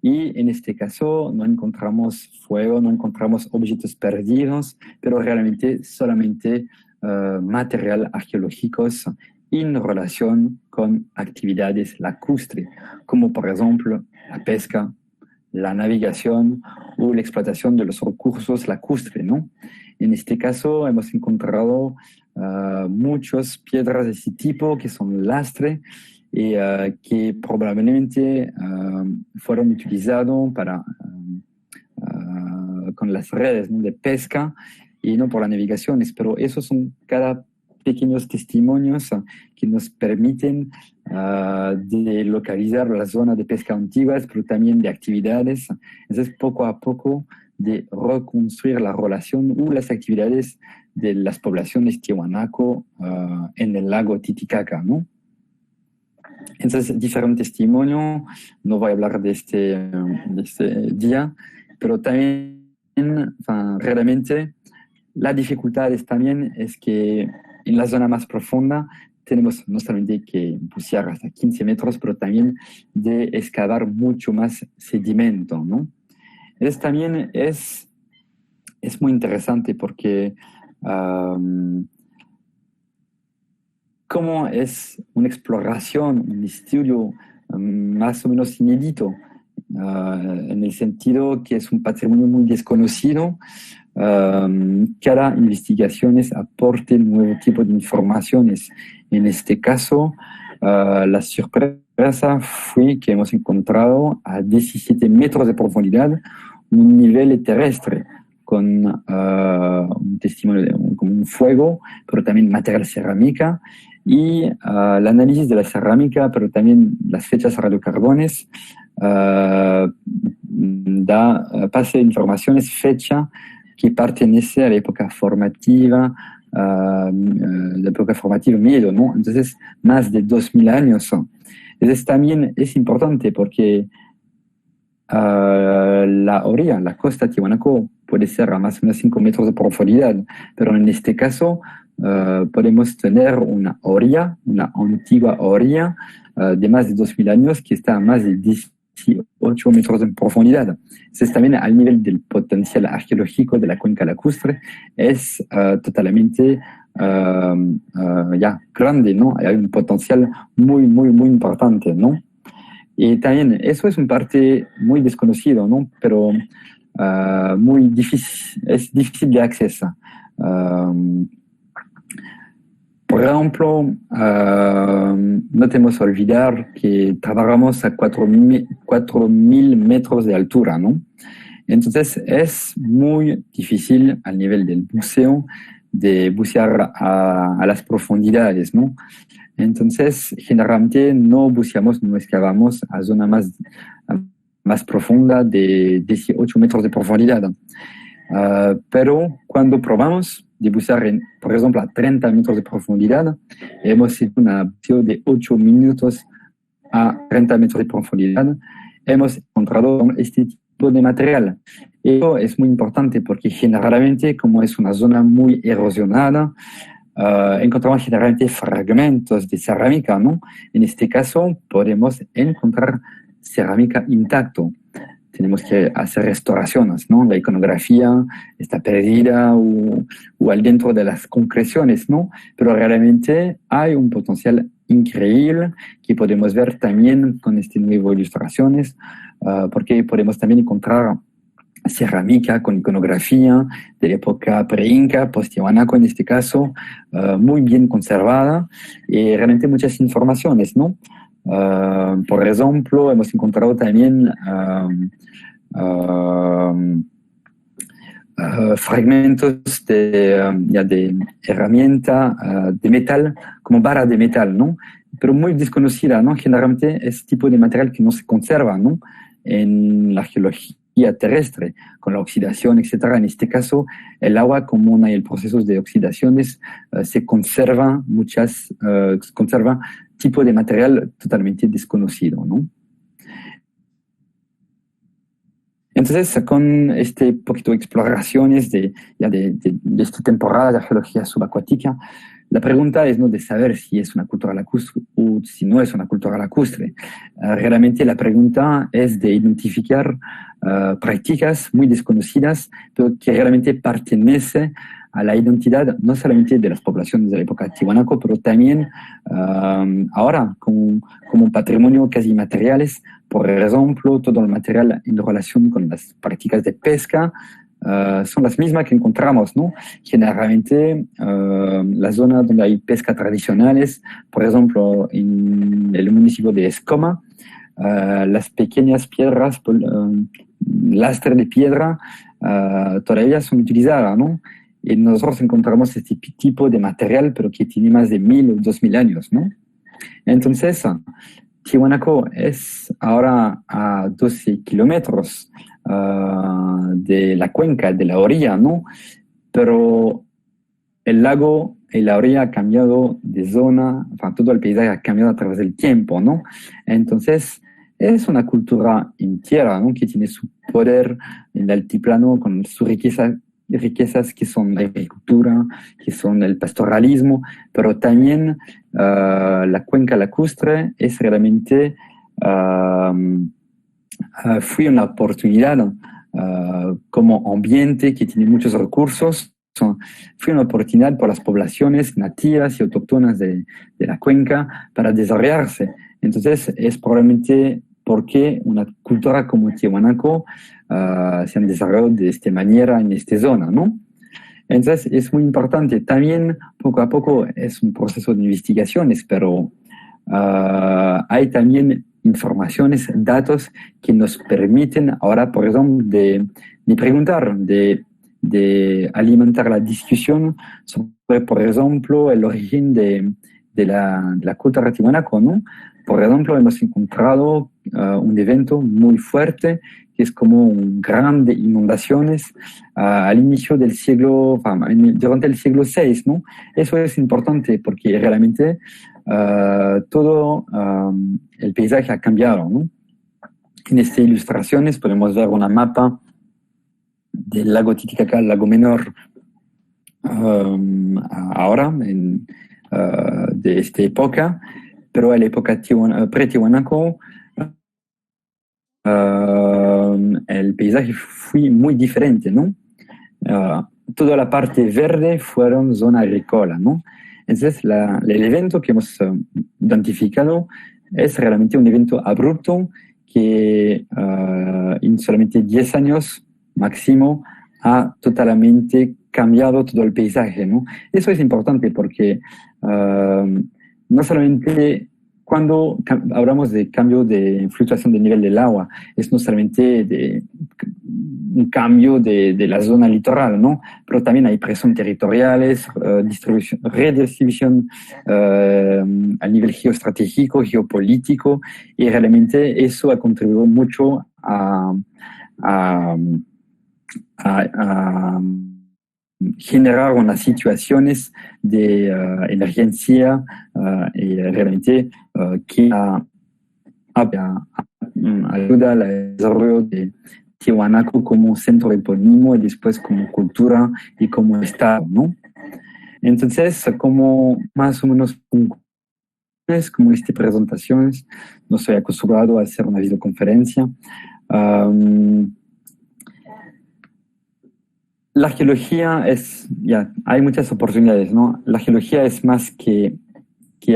y en este caso no encontramos fuego, no encontramos objetos perdidos, pero realmente solamente material arqueológicos en relación con actividades lacustres, como por ejemplo la pesca, la navegación o la explotación de los recursos lacustres, ¿no? En este caso hemos encontrado muchas piedras de este tipo que son lastre y que probablemente fueron utilizados para con las redes, ¿no? de pesca y no por la navegación, pero esos son cada pequeños testimonios que nos permiten de localizar la zona de pesca antiguas, pero también de actividades. Entonces, poco a poco, de reconstruir la relación o las actividades de las poblaciones Tiwanaku en el lago Titicaca, ¿no? Entonces, diferente testimonio, no voy a hablar de este día, pero también, realmente, la dificultad también es que en la zona más profunda tenemos no solamente que bucear hasta 15 metros, pero también de excavar mucho más sedimento, ¿no? Entonces, también es muy interesante porque como es una exploración, un estudio más o menos inédito, en el sentido que es un patrimonio muy desconocido, cada investigación aporte nuevo tipo de informaciones. En este caso, la sorpresa fue que hemos encontrado a 17 metros de profundidad un nivel terrestre con un testimonio como un fuego, pero también material cerámica, y el análisis de la cerámica, pero también las fechas radiocarbonias, pase informaciones, fecha que pertenece a la época formativa, miedo, ¿no? Entonces, más de 2000 años. Entonces, también es importante porque la orilla, la costa de Tiwanaku puede ser a más o menos 5 metros de profundidad, pero en este caso podemos tener una orilla, una antigua orilla de más de 2000 años que está a más de 18 metros de profundidad. Entonces también al nivel del potencial arqueológico de la cuenca lacustre es totalmente ya grande, ¿no? Hay un potencial muy, muy, muy importante, ¿no? Y también eso es un parte muy desconocido, ¿no? Pero muy difícil, es difícil de acceso. Por ejemplo, no tenemos que olvidar que trabajamos a 4000 metros de altura, ¿no? Entonces es muy difícil al nivel del buceo de bucear a las profundidades, ¿no? Entonces, generalmente no buceamos, no excavamos a zona más profunda de 18 metros de profundidad. Pero cuando probamos de bucear, por ejemplo, a 30 metros de profundidad, hemos hecho una buceo de 8 minutos a 30 metros de profundidad, hemos encontrado este tipo de material. Eso es muy importante porque generalmente, como es una zona muy erosionada, encontramos generalmente fragmentos de cerámica, ¿no? En este caso, podemos encontrar cerámica intacto. Tenemos que hacer restauraciones, ¿no? La iconografía está perdida o al dentro de las concreciones, ¿no? Pero realmente hay un potencial increíble que podemos ver también con este nuevo ilustraciones, porque podemos también encontrar cerámica con iconografía de la época pre-inca, post-tiwanaku en este caso, muy bien conservada y realmente muchas informaciones, ¿no? Por ejemplo, hemos encontrado también fragmentos de herramienta de metal, como vara de metal, ¿no? Pero muy desconocida, ¿no? Generalmente es tipo de material que no se conserva, ¿no? En la geología terrestre, con la oxidación, etcétera. En este caso, el agua común y el proceso de oxidaciones se conserva conserva tipo de material totalmente desconocido, ¿no? Entonces, con este poquito de exploraciones de esta temporada de arqueología subacuática, la pregunta es no de saber si es una cultura lacustre o si no es una cultura lacustre. Realmente la pregunta es de identificar prácticas muy desconocidas, pero que realmente pertenecen a la identidad no solamente de las poblaciones de la época Tiwanaku, pero también ahora como patrimonio casi materiales. Por ejemplo, todo el material en relación con las prácticas de pesca son las mismas que encontramos, ¿no? Generalmente, la zona donde hay pesca tradicionales, por ejemplo, en el municipio de Escoma, las pequeñas piedras, lastre de piedra, todavía son utilizadas, ¿no? Y nosotros encontramos este tipo de material, pero que tiene más de 1000 o 2000 años, ¿no? Entonces, Tiwanaku es ahora a 12 kilómetros de la cuenca, de la orilla, ¿no? Pero el lago y la orilla ha cambiado de zona, todo el paisaje ha cambiado a través del tiempo, ¿no? Entonces, es una cultura entera, ¿no? Que tiene su poder en el altiplano con sus riquezas que son la agricultura, que son el pastoralismo, pero también la cuenca lacustre es realmente fue una oportunidad como ambiente que tiene muchos recursos. Fue una oportunidad para las poblaciones nativas y autóctonas de la cuenca para desarrollarse. Entonces, es probablemente porque una cultura como Tiahuanaco se han desarrollado de esta manera en esta zona, ¿no? Entonces, es muy importante. También, poco a poco, es un proceso de investigaciones, pero hay también informaciones, datos que nos permiten ahora, por ejemplo, de preguntar, de alimentar la discusión sobre, por ejemplo, el origen de la cultura tiahuanaco, ¿no? Por ejemplo, hemos encontrado un evento muy fuerte que es como grandes inundaciones al inicio del siglo, durante el siglo VI, ¿no? Eso es importante porque realmente todo el paisaje ha cambiado, ¿no? En estas ilustraciones podemos ver una mapa del lago Titicaca, el lago menor, ahora, de esta época, pero en la época pre-Tiahuanaco, el paisaje fue muy diferente, ¿no? Toda la parte verde fueron zona agrícola, ¿no? Entonces, el evento que hemos identificado es realmente un evento abrupto que en solamente 10 años máximo ha totalmente cambiado todo el paisaje, ¿no? Eso es importante porque no solamente cuando hablamos de cambio de fluctuación del nivel del agua, es no solamente de un cambio de la zona litoral, ¿no? Pero también hay presión territoriales, redistribución a nivel geoestratégico, geopolítico, y realmente eso ha contribuido mucho a generar unas situaciones de emergencia y realmente que ayuda al desarrollo de Tiahuanaco como centro epónimo y después como cultura y como estado, ¿no? Entonces, como más o menos como estas presentaciones, no estoy acostumbrado a hacer una videoconferencia. La geología es, hay muchas oportunidades, ¿no? La geología es más que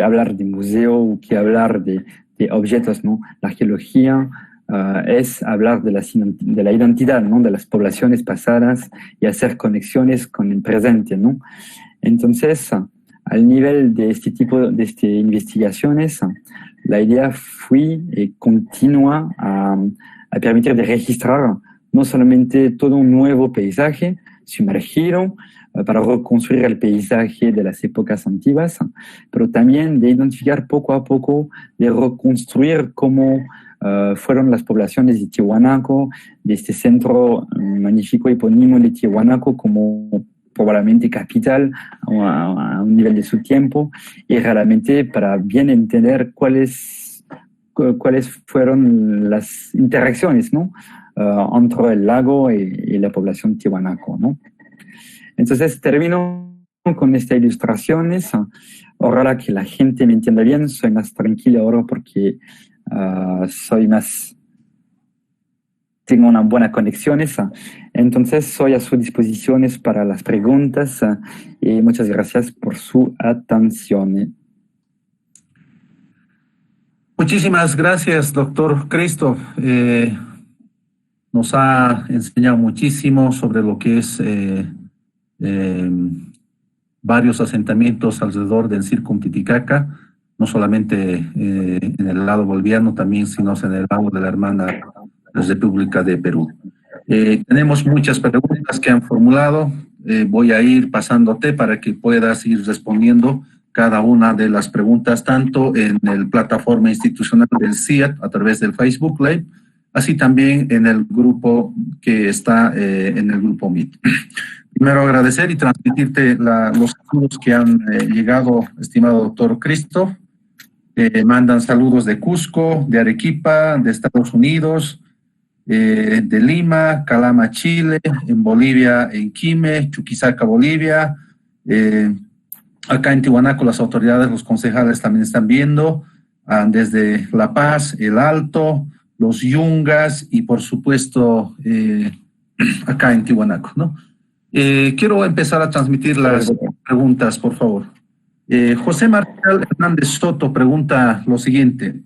hablar de museo, que hablar de objetos, ¿no? La geología es hablar de la identidad, ¿no? De las poblaciones pasadas y hacer conexiones con el presente, ¿no? Entonces, al nivel de este tipo de investigaciones, la idea fue y continúa a permitir de registrar no solamente todo un nuevo paisaje sumergido para reconstruir el paisaje de las épocas antiguas, pero también de identificar poco a poco, de reconstruir cómo fueron las poblaciones de Tiahuanaco, de este centro magnífico epónimo de Tiahuanaco como probablemente capital a un nivel de su tiempo, y realmente para bien entender cuáles fueron las interacciones, ¿no? Entre el lago y la población tiahuanaco, ¿no? Entonces termino con estas ilustraciones. Ojalá que la gente me entienda bien. Soy más tranquilo ahora porque tengo una buena conexión. Entonces soy a sus disposiciones para las preguntas y muchas gracias por su atención. Muchísimas gracias, doctor Christoph. Nos ha enseñado muchísimo sobre lo que es varios asentamientos alrededor del Círculo Titicaca, no solamente en el lado boliviano también, sino en el lado de la hermana República de Perú. Tenemos muchas preguntas que han formulado. Voy a ir pasándote para que puedas ir respondiendo cada una de las preguntas, tanto en la plataforma institucional del CIAT a través del Facebook Live, así también en el grupo que está en el grupo Meet. Primero agradecer y transmitirte los saludos que han llegado, estimado doctor Cristo. Mandan saludos de Cusco, de Arequipa, de Estados Unidos, de Lima, Calama, Chile, en Bolivia, en Quime, Chuquisaca, Bolivia. Acá en Tiwanaku las autoridades, los concejales también están viendo, desde La Paz, El Alto, los Yungas y por supuesto acá en Tiwanaku, ¿no? Quiero empezar a transmitir las preguntas, por favor. José Marcial Hernández Soto pregunta lo siguiente.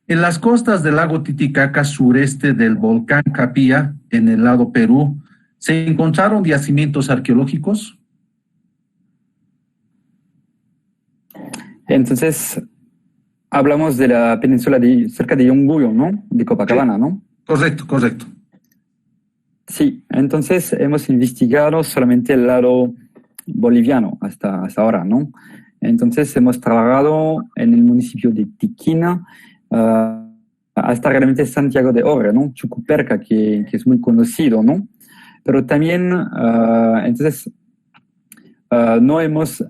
En las costas del lago Titicaca, sureste del volcán Capilla, en el lado Perú, ¿se encontraron yacimientos arqueológicos? Entonces, hablamos de la península cerca de Yunguyo, ¿no? De Copacabana, sí. ¿No? Correcto, correcto. Sí, entonces hemos investigado solamente el lado boliviano hasta ahora, ¿no? Entonces hemos trabajado en el municipio de Tiquina hasta realmente Santiago de Ore, ¿no? Chucuperca, que es muy conocido, ¿no? Pero también, entonces, no hemos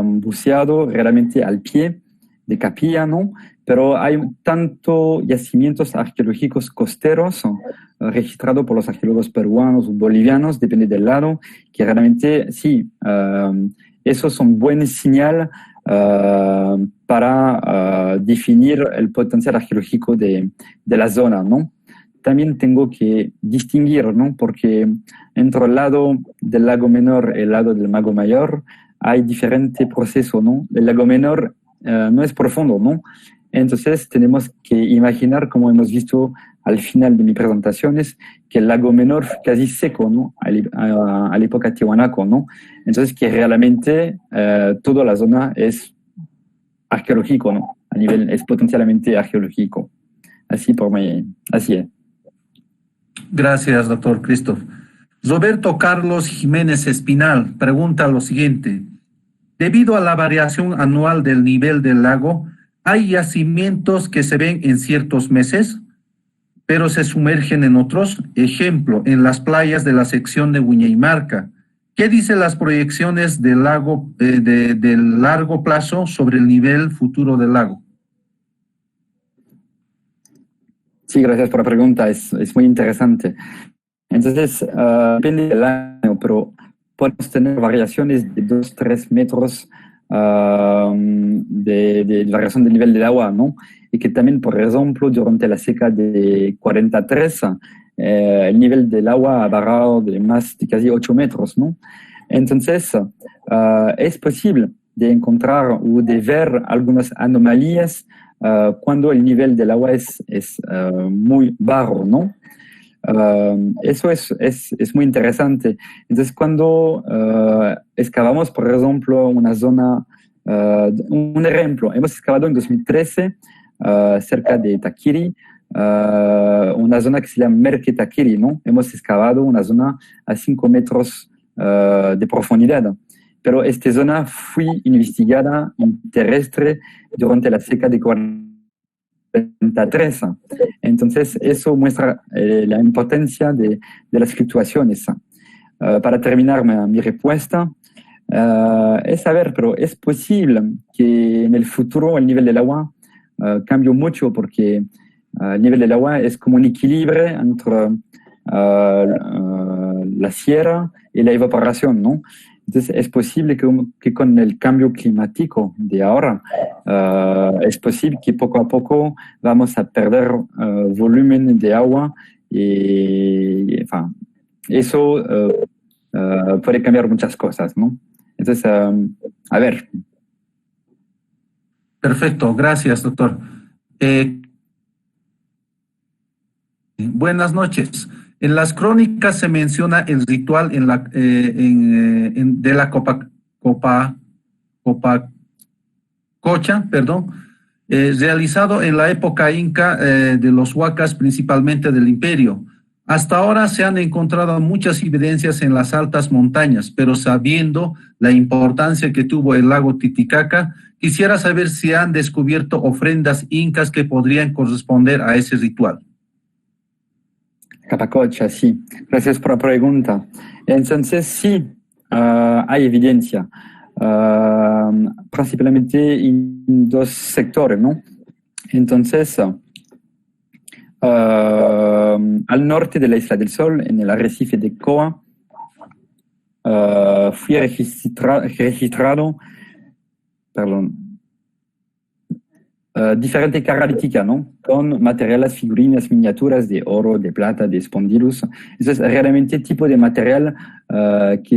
buceado realmente al pie de Capilla, ¿no? Pero hay tanto yacimientos arqueológicos costeros registrados por los arqueólogos peruanos o bolivianos, depende del lado, que realmente sí, esos son buena señal para definir el potencial arqueológico de la zona, ¿no? También tengo que distinguir, ¿no? Porque entre el lado del lago menor y el lado del lago mayor hay diferente proceso, ¿no? El lago menor no es profundo, ¿no? Entonces tenemos que imaginar, como hemos visto al final de mis presentaciones, que el lago menor fue casi seco, ¿no? A la época Tiwanaku, ¿no? Entonces que realmente toda la zona es arqueológico, ¿no? A nivel, es potencialmente arqueológico. Así es. Gracias, doctor Christoph. Roberto Carlos Jiménez Espinal pregunta lo siguiente. Debido a la variación anual del nivel del lago, ¿hay yacimientos que se ven en ciertos meses, pero se sumergen en otros? Ejemplo, en las playas de la sección de Huñaymarca. ¿Qué dicen las proyecciones del lago del largo plazo sobre el nivel futuro del lago? Sí, gracias por la pregunta, es muy interesante. Entonces, depende del año, pero podemos tener variaciones de 2-3 metros de variación del nivel del agua, ¿no? Y que también, por ejemplo, durante la seca de 43, el nivel del agua ha bajado de más de casi 8 metros, ¿no? Entonces, es posible de encontrar o de ver algunas anomalías cuando el nivel del agua es muy bajo, ¿no? Eso es muy interesante. Entonces, cuando excavamos, por ejemplo, una zona, un ejemplo, hemos excavado en 2013 cerca de Taquiri, una zona que se llama Merque Taquiri, ¿no? Hemos excavado una zona a 5 metros de profundidad. Pero esta zona fue investigada en terrestre durante la seca de 43. Entonces, eso muestra la importancia de las fluctuaciones. Para terminar mi respuesta, es saber, pero es posible que en el futuro el nivel del agua cambie mucho, porque el nivel del agua es como un equilibrio entre la sierra y la evaporación, ¿no? Entonces, es posible que con el cambio climático de ahora, es posible que poco a poco vamos a perder volumen de agua y eso puede cambiar muchas cosas, ¿no? Entonces, a ver. Perfecto, gracias, doctor. Buenas noches. En las crónicas se menciona el ritual de la Copacocha, realizado en la época inca de los huacas, principalmente del imperio. Hasta ahora se han encontrado muchas evidencias en las altas montañas, pero sabiendo la importancia que tuvo el lago Titicaca, quisiera saber si han descubierto ofrendas incas que podrían corresponder a ese ritual. Capacocha, sí. Gracias por la pregunta. Entonces, sí, hay evidencia, principalmente en dos sectores, ¿no? Entonces, al norte de la Isla del Sol, en el arrecife de Coa, fui registrado, perdón, diferente carga lítica, ¿no? Con materiales, figurinas, miniaturas de oro, de plata, de espondilus. Eso es realmente tipo de material que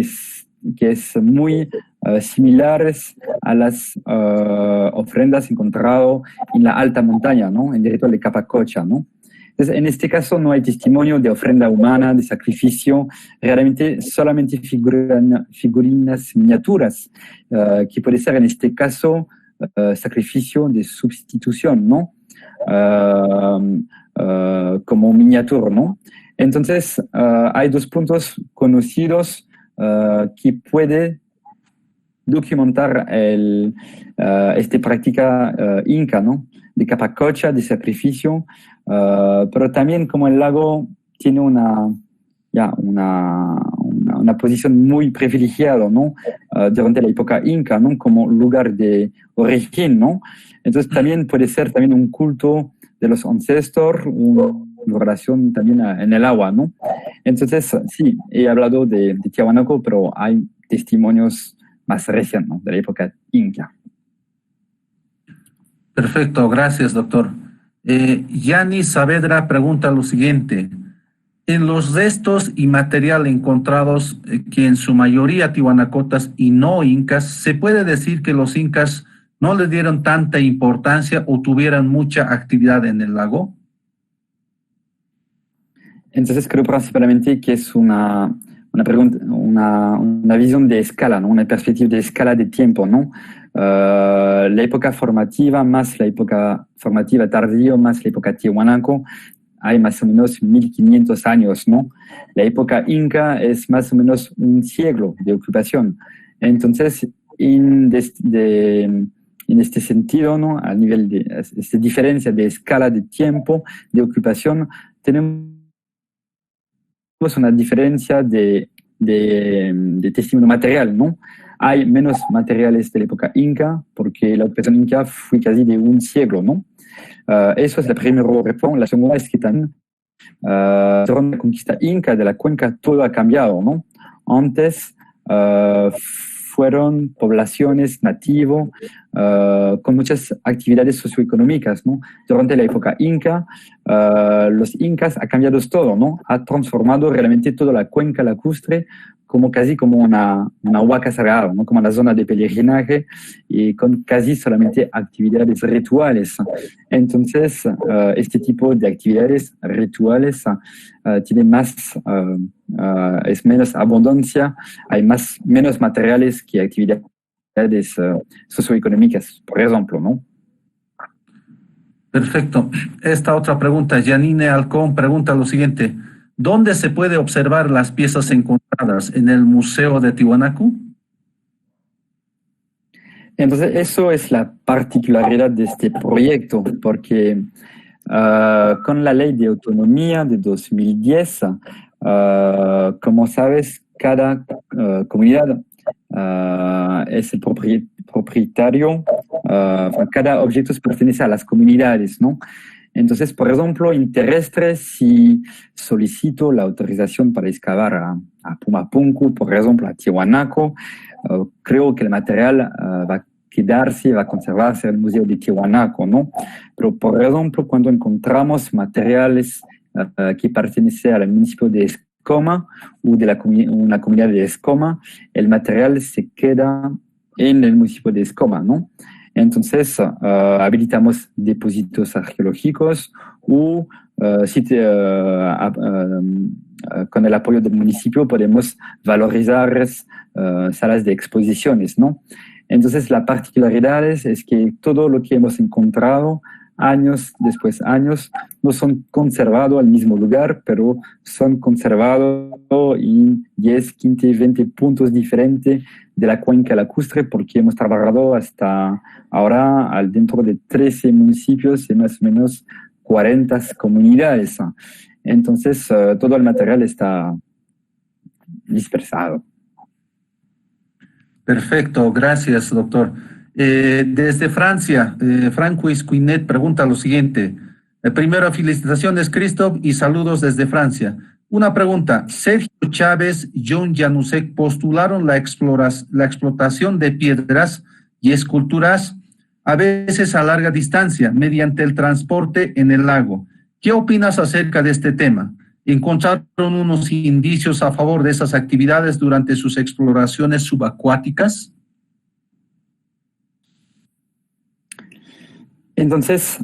es muy similares a las ofrendas encontradas en la alta montaña, ¿no? En directo de Capacocha, ¿no? Entonces, en este caso no hay testimonio de ofrenda humana, de sacrificio, realmente solamente figurinas miniaturas, que puede ser en este caso sacrificio de sustitución, ¿no? Como miniatura, ¿no? Entonces, hay dos puntos conocidos que puede documentar esta práctica inca, ¿no? De Capacocha, de sacrificio, pero también como el lago tiene una posición muy privilegiada, ¿no? Durante la época inca, ¿no? Como lugar de origen, ¿no? Entonces también puede ser también un culto de los ancestros, una relación también en el agua, ¿no? Entonces, sí, he hablado de Tiahuanaco, pero hay testimonios más recientes, ¿no? De la época inca. Perfecto, gracias, doctor. Yanni Saavedra pregunta lo siguiente. En los restos y material encontrados, que en su mayoría tihuanacotas y no incas, ¿se puede decir que los incas no le dieron tanta importancia o tuvieran mucha actividad en el lago? Entonces creo principalmente que es una pregunta, una visión de escala, ¿no? Una perspectiva de escala de tiempo, ¿no? La época formativa más la época formativa tardía más la época tihuanaco, hay más o menos 1500 años, ¿no? La época inca es más o menos un siglo de ocupación. Entonces, en este sentido, ¿no? A nivel de esta diferencia de escala de tiempo de ocupación, tenemos una diferencia de testimonio material, ¿no? Hay menos materiales de la época inca, porque la ocupación inca fue casi de un siglo, ¿no? Eso es la primera respuesta. La segunda es que también durante la conquista inca de la cuenca todo ha cambiado, ¿no? Antes fueron poblaciones nativas con muchas actividades socioeconómicas, ¿no? Durante la época inca, los incas ha cambiado todo, ¿no? Ha transformado realmente toda la cuenca lacustre como casi como una huaca sagrada, ¿no? Como una zona de peregrinaje y con casi solamente actividades rituales. Entonces, este tipo de actividades rituales tiene más, es menos abundancia, hay menos materiales que actividades socioeconómicas, por ejemplo, ¿no? Perfecto. Esta otra pregunta, Janine Alcón pregunta lo siguiente. ¿Dónde se puede observar las piezas encontradas? ¿En el Museo de Tiwanaku? Entonces, eso es la particularidad de este proyecto, porque con la Ley de Autonomía de 2010, como sabes, cada comunidad es el propietario, cada objeto pertenece a las comunidades, ¿no? Entonces, por ejemplo, en terrestre, si solicito la autorización para excavar a Pumapunku, por ejemplo, a Tiwanaku, creo que el material va a quedarse, va a conservarse en el Museo de Tiwanaku, ¿no? Pero, por ejemplo, cuando encontramos materiales que pertenecen al municipio de Escoma o de una comunidad de Escoma, el material se queda en el municipio de Escoma, ¿no? Entonces, habilitamos depósitos arqueológicos o con el apoyo del municipio podemos valorizar salas de exposiciones, ¿no? Entonces, la particularidad es que todo lo que hemos encontrado años después años no son conservados al mismo lugar, pero son conservados en 10, 15, 20 puntos diferentes de la cuenca lacustre, porque hemos trabajado hasta ahora dentro de 13 municipios y más o menos 40 comunidades. Entonces, todo el material está dispersado. Perfecto, gracias, doctor. Desde Francia, Franco Isquinet pregunta lo siguiente. Primero, felicitaciones, Christoph, y saludos desde Francia. Una pregunta. Sergio Chávez y John Janusek postularon la explotación de piedras y esculturas, a veces a larga distancia, mediante el transporte en el lago. ¿Qué opinas acerca de este tema? ¿Encontraron unos indicios a favor de esas actividades durante sus exploraciones subacuáticas? Entonces,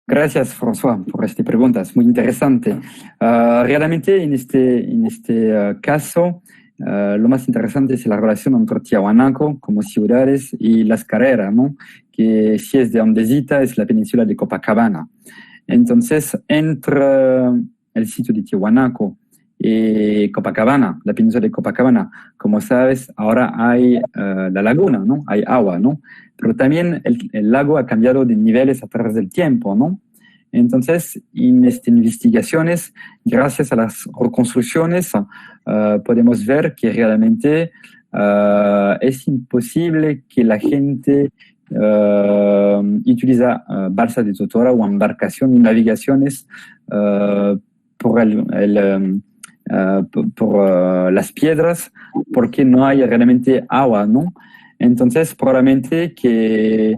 gracias, François, por esta pregunta, es muy interesante. Realmente, en este caso, lo más interesante es la relación entre Tiahuanaco como ciudades y Las Carreras, ¿no? Que si es de Andesita, es la península de Copacabana. Entonces, entre el sitio de Tiahuanaco y Copacabana, la península de Copacabana, como sabes, ahora hay la laguna, ¿no? Hay agua, ¿no? Pero también el lago ha cambiado de niveles a través del tiempo, ¿no? Entonces, en estas investigaciones, gracias a las reconstrucciones, podemos ver que realmente es imposible que la gente utiliza balsas de totora o embarcación y navegaciones por las piedras, porque no hay realmente agua, ¿no? Entonces, probablemente que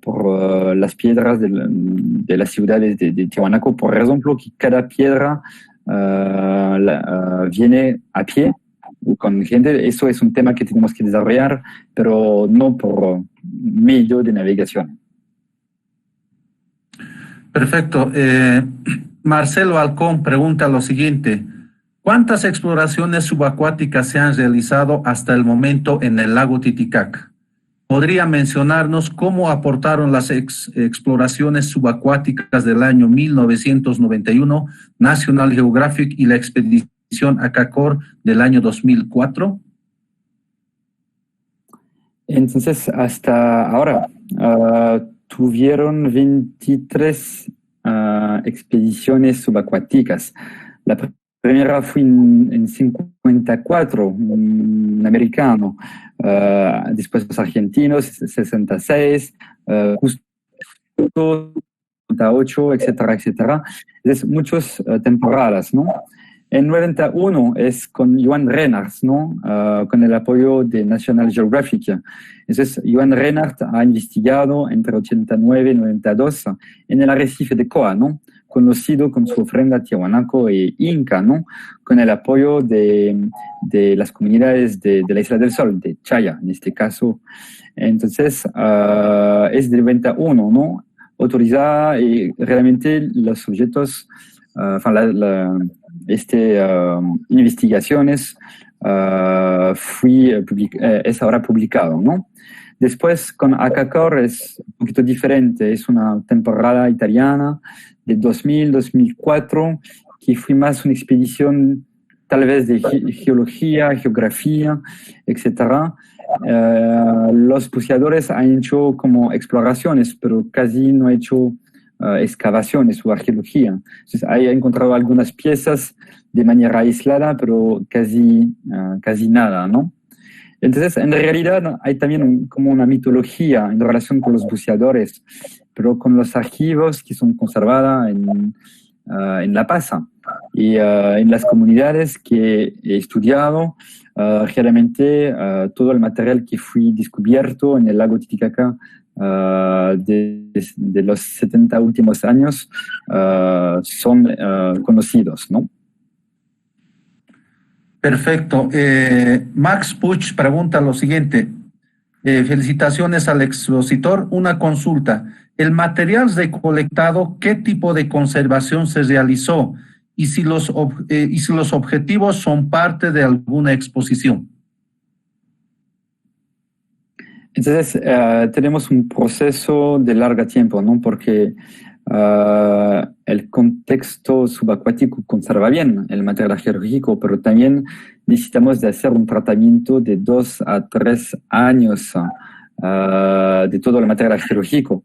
por las piedras de las ciudades de Tiahuanaco, por ejemplo, que cada piedra viene a pie o con gente, eso es un tema que tenemos que desarrollar, pero no por medio de navegación. Perfecto. Marcelo Alcón pregunta lo siguiente. ¿Cuántas exploraciones subacuáticas se han realizado hasta el momento en el lago Titicaca? ¿Podría mencionarnos cómo aportaron las exploraciones subacuáticas del año 1991, National Geographic y la expedición Acacor del año 2004? Entonces, hasta ahora tuvieron 23 expediciones subacuáticas. La primera fue en 54, un americano. Después los argentinos, 66, justo 58, etcétera, etcétera. Es muchas temporadas, ¿no? En 91 es con Johan Renard, ¿no? Con el apoyo de National Geographic. Entonces, Johan Renard ha investigado entre 89 y 92 en el arrecife de Coa, ¿no? Conocido con su ofrenda Tiahuanaco e Inca, ¿no? Con el apoyo de las comunidades de la Isla del Sol, de Chaya, en este caso. Entonces, es del 91, ¿no? Autorizada y realmente los objetos, investigaciones es ahora publicado, ¿no? Después con Acacor es un poquito diferente, es una temporada italiana de 2000-2004 que fue más una expedición tal vez de geología, geografía, etc. Los buceadores han hecho como exploraciones, pero casi no han hecho excavaciones o arqueología. Entonces, ahí he encontrado algunas piezas de manera aislada, pero casi nada, ¿no? Entonces, en realidad hay también como una mitología en relación con los buceadores, pero con los archivos que son conservados en La Paz y en las comunidades que he estudiado, realmente todo el material que fue descubierto en el lago Titicaca de los 70 últimos años son conocidos, ¿no? Perfecto. Max Puch pregunta lo siguiente. Felicitaciones al expositor. Una consulta. ¿El material recolectado, qué tipo de conservación se realizó? Y si los objetivos son parte de alguna exposición. Entonces, tenemos un proceso de largo tiempo, ¿no? Porque el contexto subacuático conserva bien el material geológico, pero también necesitamos de hacer un tratamiento de 2 a 3 años de todo el material geológico.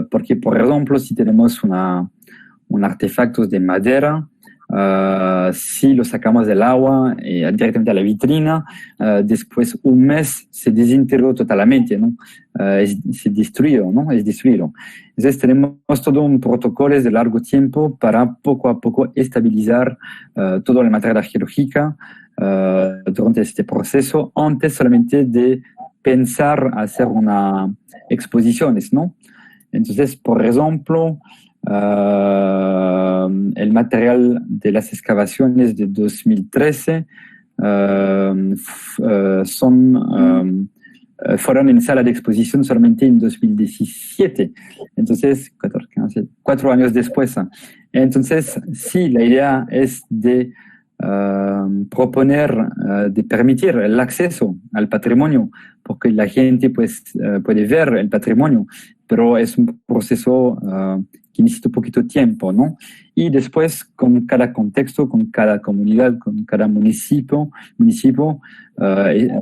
Porque, por ejemplo, si tenemos una artefactos de madera. Si lo sacamos del agua directamente a la vitrina, después un mes se desintegró totalmente, ¿no? Se destruyó, ¿no? Es destruido. Entonces tenemos todo un protocolo de largo tiempo para poco a poco estabilizar todo el material arqueológico durante este proceso, antes solamente de pensar hacer una exposiciones, ¿no? Entonces, por ejemplo, el material de las excavaciones de 2013 fueron en sala de exposición solamente en 2017. Entonces, 4 años después. Entonces, sí, la idea es de proponer, de permitir el acceso al patrimonio, porque la gente pues, puede ver el patrimonio, pero es un proceso que necesita un poquito de tiempo, ¿no? Y después, con cada contexto, con cada comunidad, con cada municipio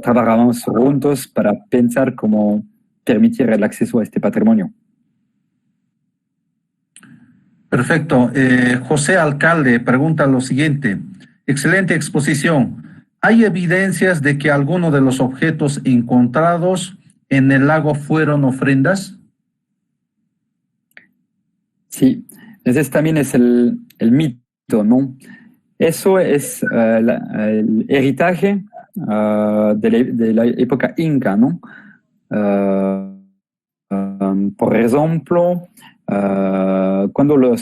trabajamos juntos para pensar cómo permitir el acceso a este patrimonio. Perfecto. José Alcalde pregunta lo siguiente. Excelente exposición. ¿Hay evidencias de que alguno de los objetos encontrados en el lago fueron ofrendas? Sí, ese también es el mito, ¿no? Eso es el heritaje de la época inca, ¿no? Por ejemplo, cuando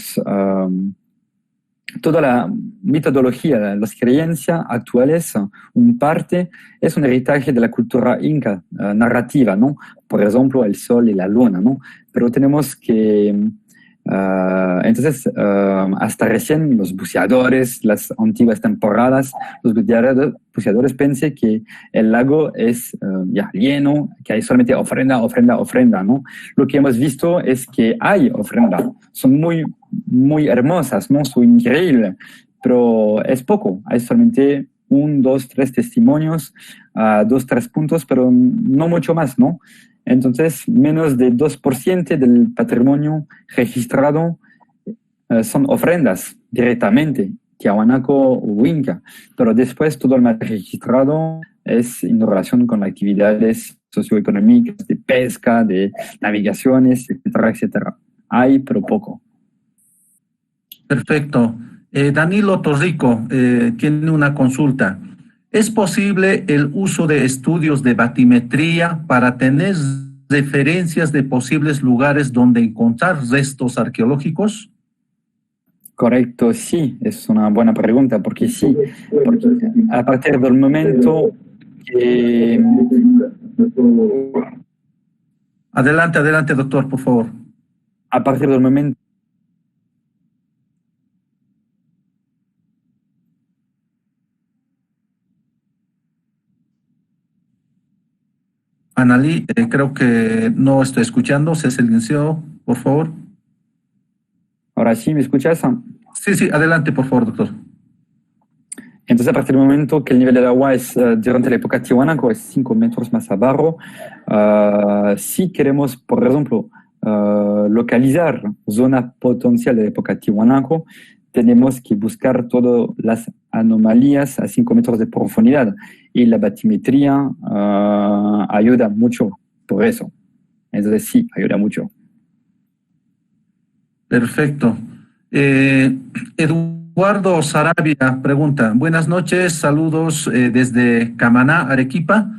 toda la metodología, las creencias actuales, un parte es un heritaje de la cultura inca narrativa, ¿no? Por ejemplo, el sol y la luna, ¿no? Pero tenemos que entonces, hasta recién los buceadores, las antiguas temporadas, los buceadores pensé que el lago es ya lleno, que hay solamente ofrenda, ¿no? Lo que hemos visto es que hay ofrenda, son muy hermosas, ¿no? Son increíbles, pero es poco, hay solamente 1, 2, 3 testimonios, 2, 3 puntos, pero no mucho más, ¿no? Entonces, menos de 2% del patrimonio registrado son ofrendas directamente, tiahuanaco o inca, pero después todo el material registrado es en relación con actividades socioeconómicas, de pesca, de navegaciones, etcétera, etcétera. Hay, pero poco. Perfecto. Danilo Torrico tiene una consulta. ¿Es posible el uso de estudios de batimetría para tener referencias de posibles lugares donde encontrar restos arqueológicos? Correcto, sí, es una buena pregunta, porque sí, porque a partir del momento que... Adelante, doctor, por favor. A partir del momento Analí, creo que no estoy escuchando. ¿Se silenció, por favor? Ahora sí, ¿me escuchas? Sí, adelante, por favor, doctor. Entonces, a partir del momento que el nivel del agua es, durante la época tiahuanaco, es 5 metros más abajo, si queremos, por ejemplo, localizar zona potencial de la época tiahuanaco, tenemos que buscar todas las anomalías a 5 metros de profundidad. Y la batimetría ayuda mucho por eso. Entonces sí, ayuda mucho. Perfecto. Eduardo Sarabia pregunta, buenas noches, saludos desde Camaná, Arequipa.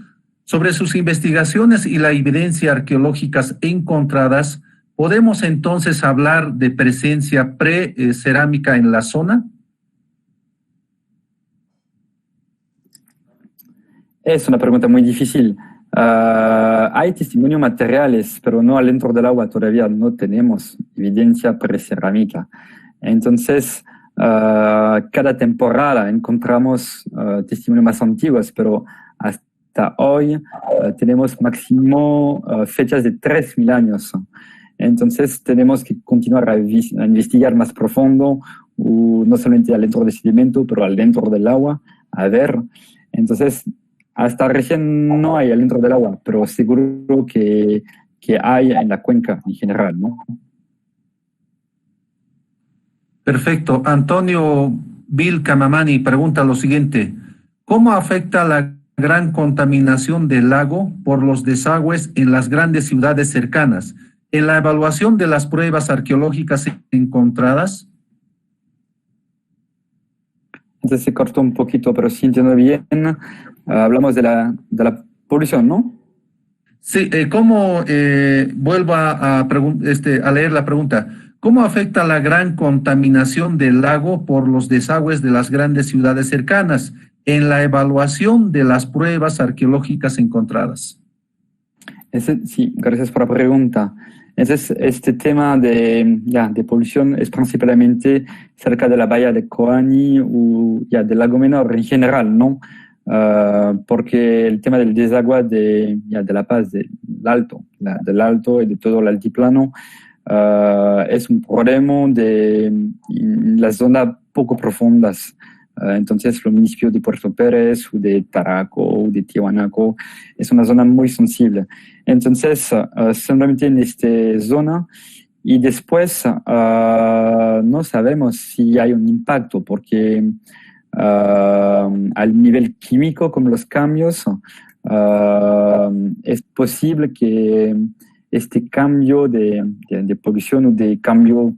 Sobre sus investigaciones y la evidencia arqueológicas encontradas, ¿podemos entonces hablar de presencia pre-cerámica en la zona? Es una pregunta muy difícil. Hay testimonios materiales, pero no adentro del agua todavía no tenemos evidencia precerámica. Entonces, cada temporada encontramos testimonios más antiguos, pero hasta hoy tenemos máximo fechas de 3.000 años. Entonces, tenemos que continuar a investigar más profundo, no solamente adentro del sedimento, pero adentro del agua, a ver. Entonces, hasta recién no hay adentro del agua, pero seguro que hay en la cuenca en general, ¿no? Perfecto. Antonio Bill Camamani pregunta lo siguiente: ¿cómo afecta la gran contaminación del lago por los desagües en las grandes ciudades cercanas? En la evaluación de las pruebas arqueológicas encontradas. Entonces se cortó un poquito, pero si entiendo bien, hablamos de la polución, ¿no? Sí, vuelvo a leer la pregunta. ¿Cómo afecta la gran contaminación del lago por los desagües de las grandes ciudades cercanas en la evaluación de las pruebas arqueológicas encontradas? Sí, gracias por la pregunta. Este tema de polución es principalmente cerca de la bahía de Coani o del lago Menor en general, ¿no? Porque el tema del desagüe de La Paz, del Alto y de todo el altiplano, es un problema de las zonas poco profundas. Entonces, los municipios de Puerto Pérez, o de Taraco, o de Tiahuanaco, es una zona muy sensible. Entonces, solamente en esta zona, y después no sabemos si hay un impacto, porque al nivel químico, como los cambios, es posible que este cambio de polución o de cambio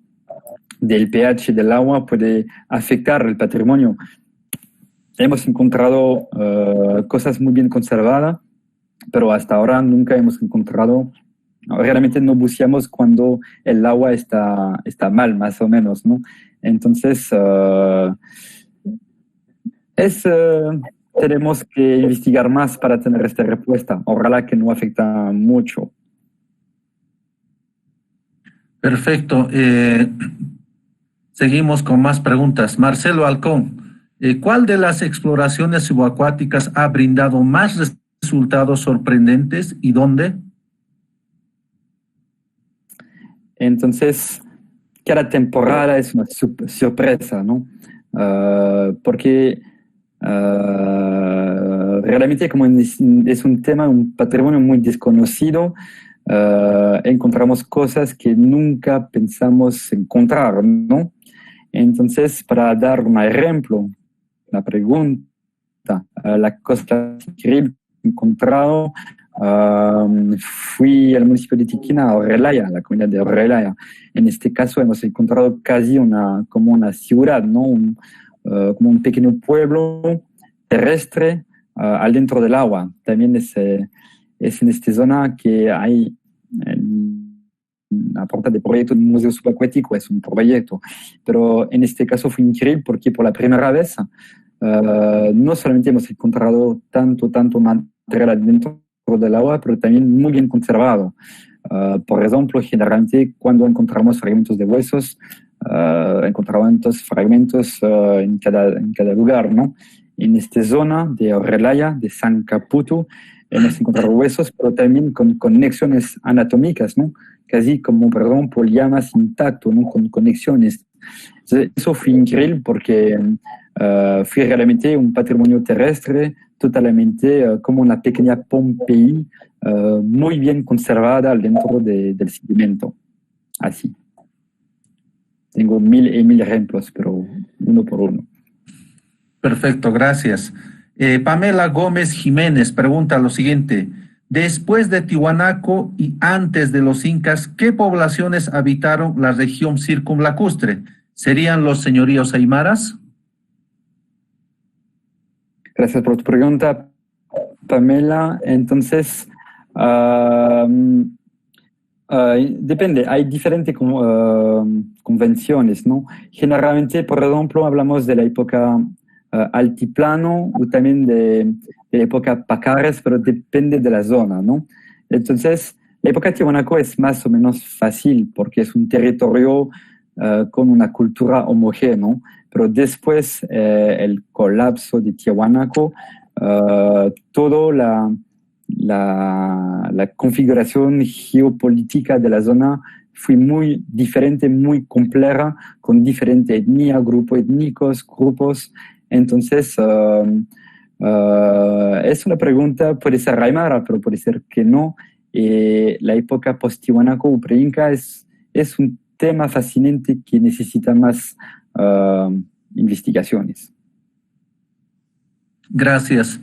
del pH del agua puede afectar el patrimonio. Hemos encontrado cosas muy bien conservadas, pero hasta ahora nunca hemos encontrado, realmente no buceamos cuando el agua está mal, más o menos, ¿no? Entonces, tenemos que investigar más para tener esta respuesta. Ojalá que no afecta mucho. Perfecto. Seguimos con más preguntas. Marcelo Alcón, ¿cuál de las exploraciones subacuáticas ha brindado más resultados sorprendentes y dónde? Entonces, cada temporada es una sorpresa, ¿no? Porque realmente como es un tema, un patrimonio muy desconocido, encontramos cosas que nunca pensamos encontrar, ¿no? Entonces, para dar un ejemplo, la pregunta, la cosa increíble que he encontrado, fui al municipio de Tiquina, a Orelaya, la comunidad de Orelaya. En este caso hemos encontrado casi como una ciudad, ¿no? Como un pequeño pueblo terrestre al dentro del agua. También es en esta zona que hay a porta de proyecto de un museo subacuático, es un proyecto. Pero en este caso fue increíble porque por la primera vez no solamente hemos encontrado tanto material dentro del agua, pero también muy bien conservado. Por ejemplo, generalmente cuando encontramos fragmentos de huesos, encontramos fragmentos en cada lugar, ¿no? En esta zona de Orelaya, de San Caputo, hemos encontrado huesos, pero también con conexiones anatómicas, ¿no? Casi como, por ejemplo, llamas intactos, ¿no? Con conexiones. Entonces, eso fue increíble porque fue realmente un patrimonio terrestre totalmente como una pequeña Pompeii muy bien conservada dentro del sedimento. Así. Tengo mil y mil ejemplos, pero uno por uno. Perfecto, gracias. Pamela Gómez Jiménez pregunta lo siguiente: después de Tiwanaku y antes de los incas, ¿qué poblaciones habitaron la región circunlacustre? ¿Serían los señoríos aymaras? Gracias por tu pregunta, Pamela. Entonces, depende, hay diferentes convenciones, ¿no? Generalmente, por ejemplo, hablamos de la época altiplano o también de la época Pacares, pero depende de la zona, ¿no? Entonces, la época de Tiwanaku es más o menos fácil porque es un territorio con una cultura homogénea, pero después el colapso de Tiwanaku, toda la configuración geopolítica de la zona fue muy diferente, muy compleja, con diferentes etnias, grupos étnicos, grupos. Entonces, es una pregunta, puede ser aymara, pero puede ser que no. La época post-Tiwanaku o pre-inca es un tema fascinante que necesita más investigaciones. Gracias.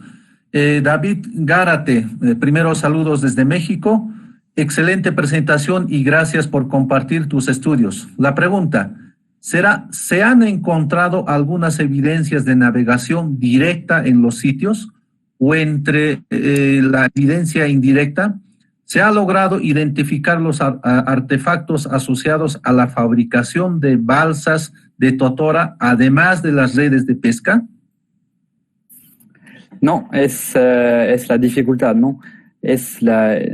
David Gárate, primero saludos desde México. Excelente presentación y gracias por compartir tus estudios. La pregunta, ¿se han encontrado algunas evidencias de navegación directa en los sitios o entre la evidencia indirecta? ¿Se ha logrado identificar los artefactos asociados a la fabricación de balsas de totora, además de las redes de pesca? No, es la dificultad, ¿no? Es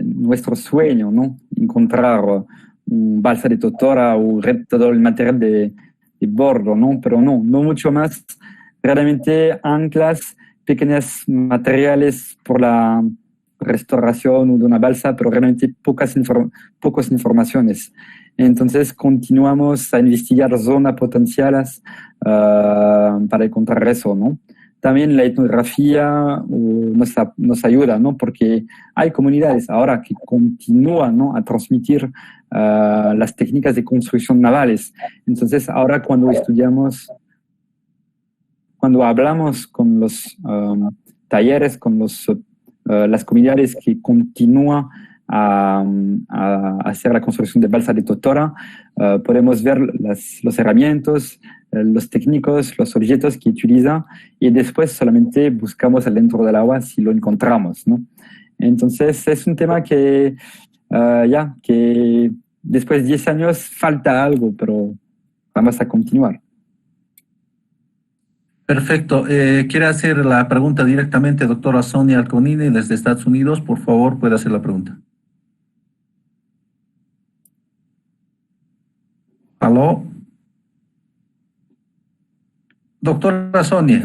nuestro sueño, ¿no? Encontrar un balsa de totora o todo el material de bordo, ¿no? Pero no mucho más. Realmente anclas, pequeños materiales por la restauración de una balsa, pero realmente pocas informaciones. Entonces continuamos a investigar zonas potenciales para encontrar eso, ¿no? También la etnografía nos ayuda, ¿no? Porque hay comunidades ahora que continúan, ¿no? A transmitir las técnicas de construcción navales. Entonces ahora cuando hablamos con los talleres, con las comunidades que continúan a hacer la construcción de balsa de totora, podemos ver los herramientas, los técnicos, los objetos que utilizan y después solamente buscamos dentro del agua si lo encontramos, ¿no? Entonces es un tema que que después de 10 años falta algo, pero vamos a continuar. Perfecto. ¿Quiere hacer la pregunta directamente, doctora Sonia Alconini, desde Estados Unidos? Por favor, puede hacer la pregunta. ¿Aló? Doctora Sonia.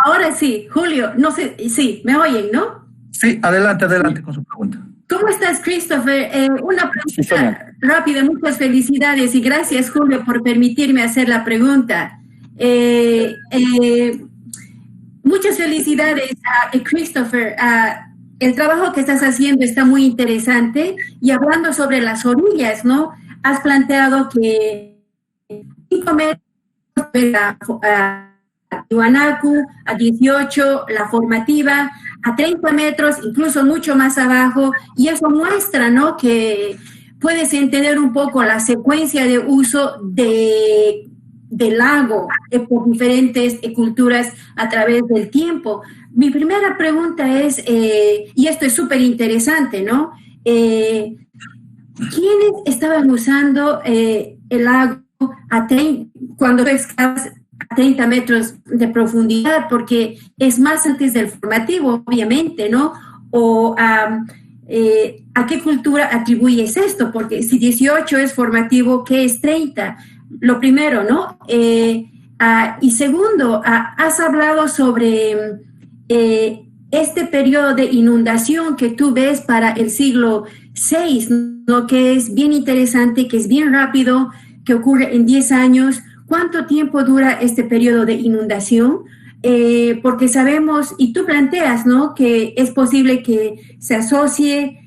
Ahora sí, Julio, no sé, sí, me oyen, ¿no? Sí, adelante con su pregunta. ¿Cómo estás, Christopher? Una pregunta rápida, muchas felicidades y gracias, Julio, por permitirme hacer la pregunta. Muchas felicidades a Christopher. El trabajo que estás haciendo está muy interesante y hablando sobre las orillas, ¿no? Has planteado que 5 metros a Tiwanaku, a 18 la formativa, a 30 metros, incluso mucho más abajo, y eso muestra, ¿no? Que puedes entender un poco la secuencia de uso del lago por diferentes culturas a través del tiempo. Mi primera pregunta es, y esto es súper interesante, ¿no? ¿Quiénes estaban usando el lago cuando tú excavas a 30 metros de profundidad? Porque es más antes del formativo, obviamente, ¿no? O ¿a qué cultura atribuyes esto? Porque si 18 es formativo, ¿qué es 30? Lo primero, ¿no? Y segundo, has hablado sobre este periodo de inundación que tú ves para el siglo VI, ¿no? Que es bien interesante, que es bien rápido, que ocurre en 10 años. ¿Cuánto tiempo dura este periodo de inundación? Porque sabemos, y tú planteas, ¿no? Que es posible que se asocie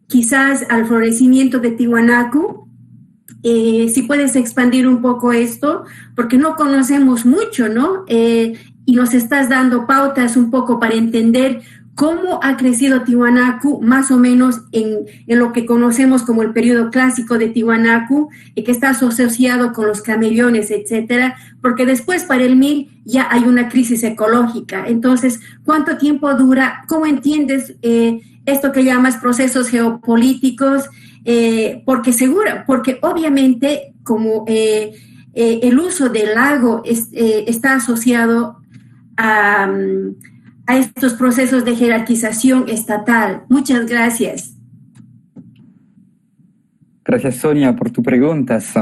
quizás al florecimiento de Tiwanaku. Si puedes expandir un poco esto, porque no conocemos mucho, ¿no? Y nos estás dando pautas un poco para entender cómo ha crecido Tiwanaku, más o menos en lo que conocemos como el periodo clásico de Tiwanaku, que está asociado con los camellones, etcétera, porque después para el 1000 ya hay una crisis ecológica. Entonces, ¿cuánto tiempo dura? ¿Cómo entiendes esto que llamas procesos geopolíticos? Porque obviamente como el uso del lago está asociado a estos procesos de jerarquización estatal. Muchas gracias. Gracias, Sonia, por tus preguntas.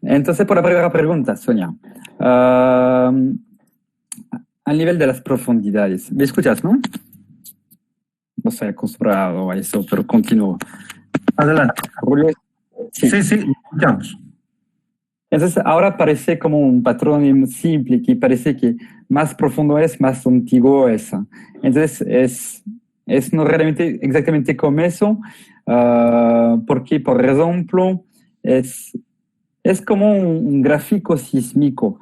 Entonces, por la primera pregunta, Sonia. Al nivel de las profundidades. ¿Me escuchas, no? No estoy acostumbrado a eso, pero continúo. Adelante. Julio. Sí, escuchamos. Entonces, ahora parece como un patrón simple, que parece que más profundo es, más antiguo es. Entonces, es no realmente exactamente como eso, porque, por ejemplo, es como un gráfico sísmico.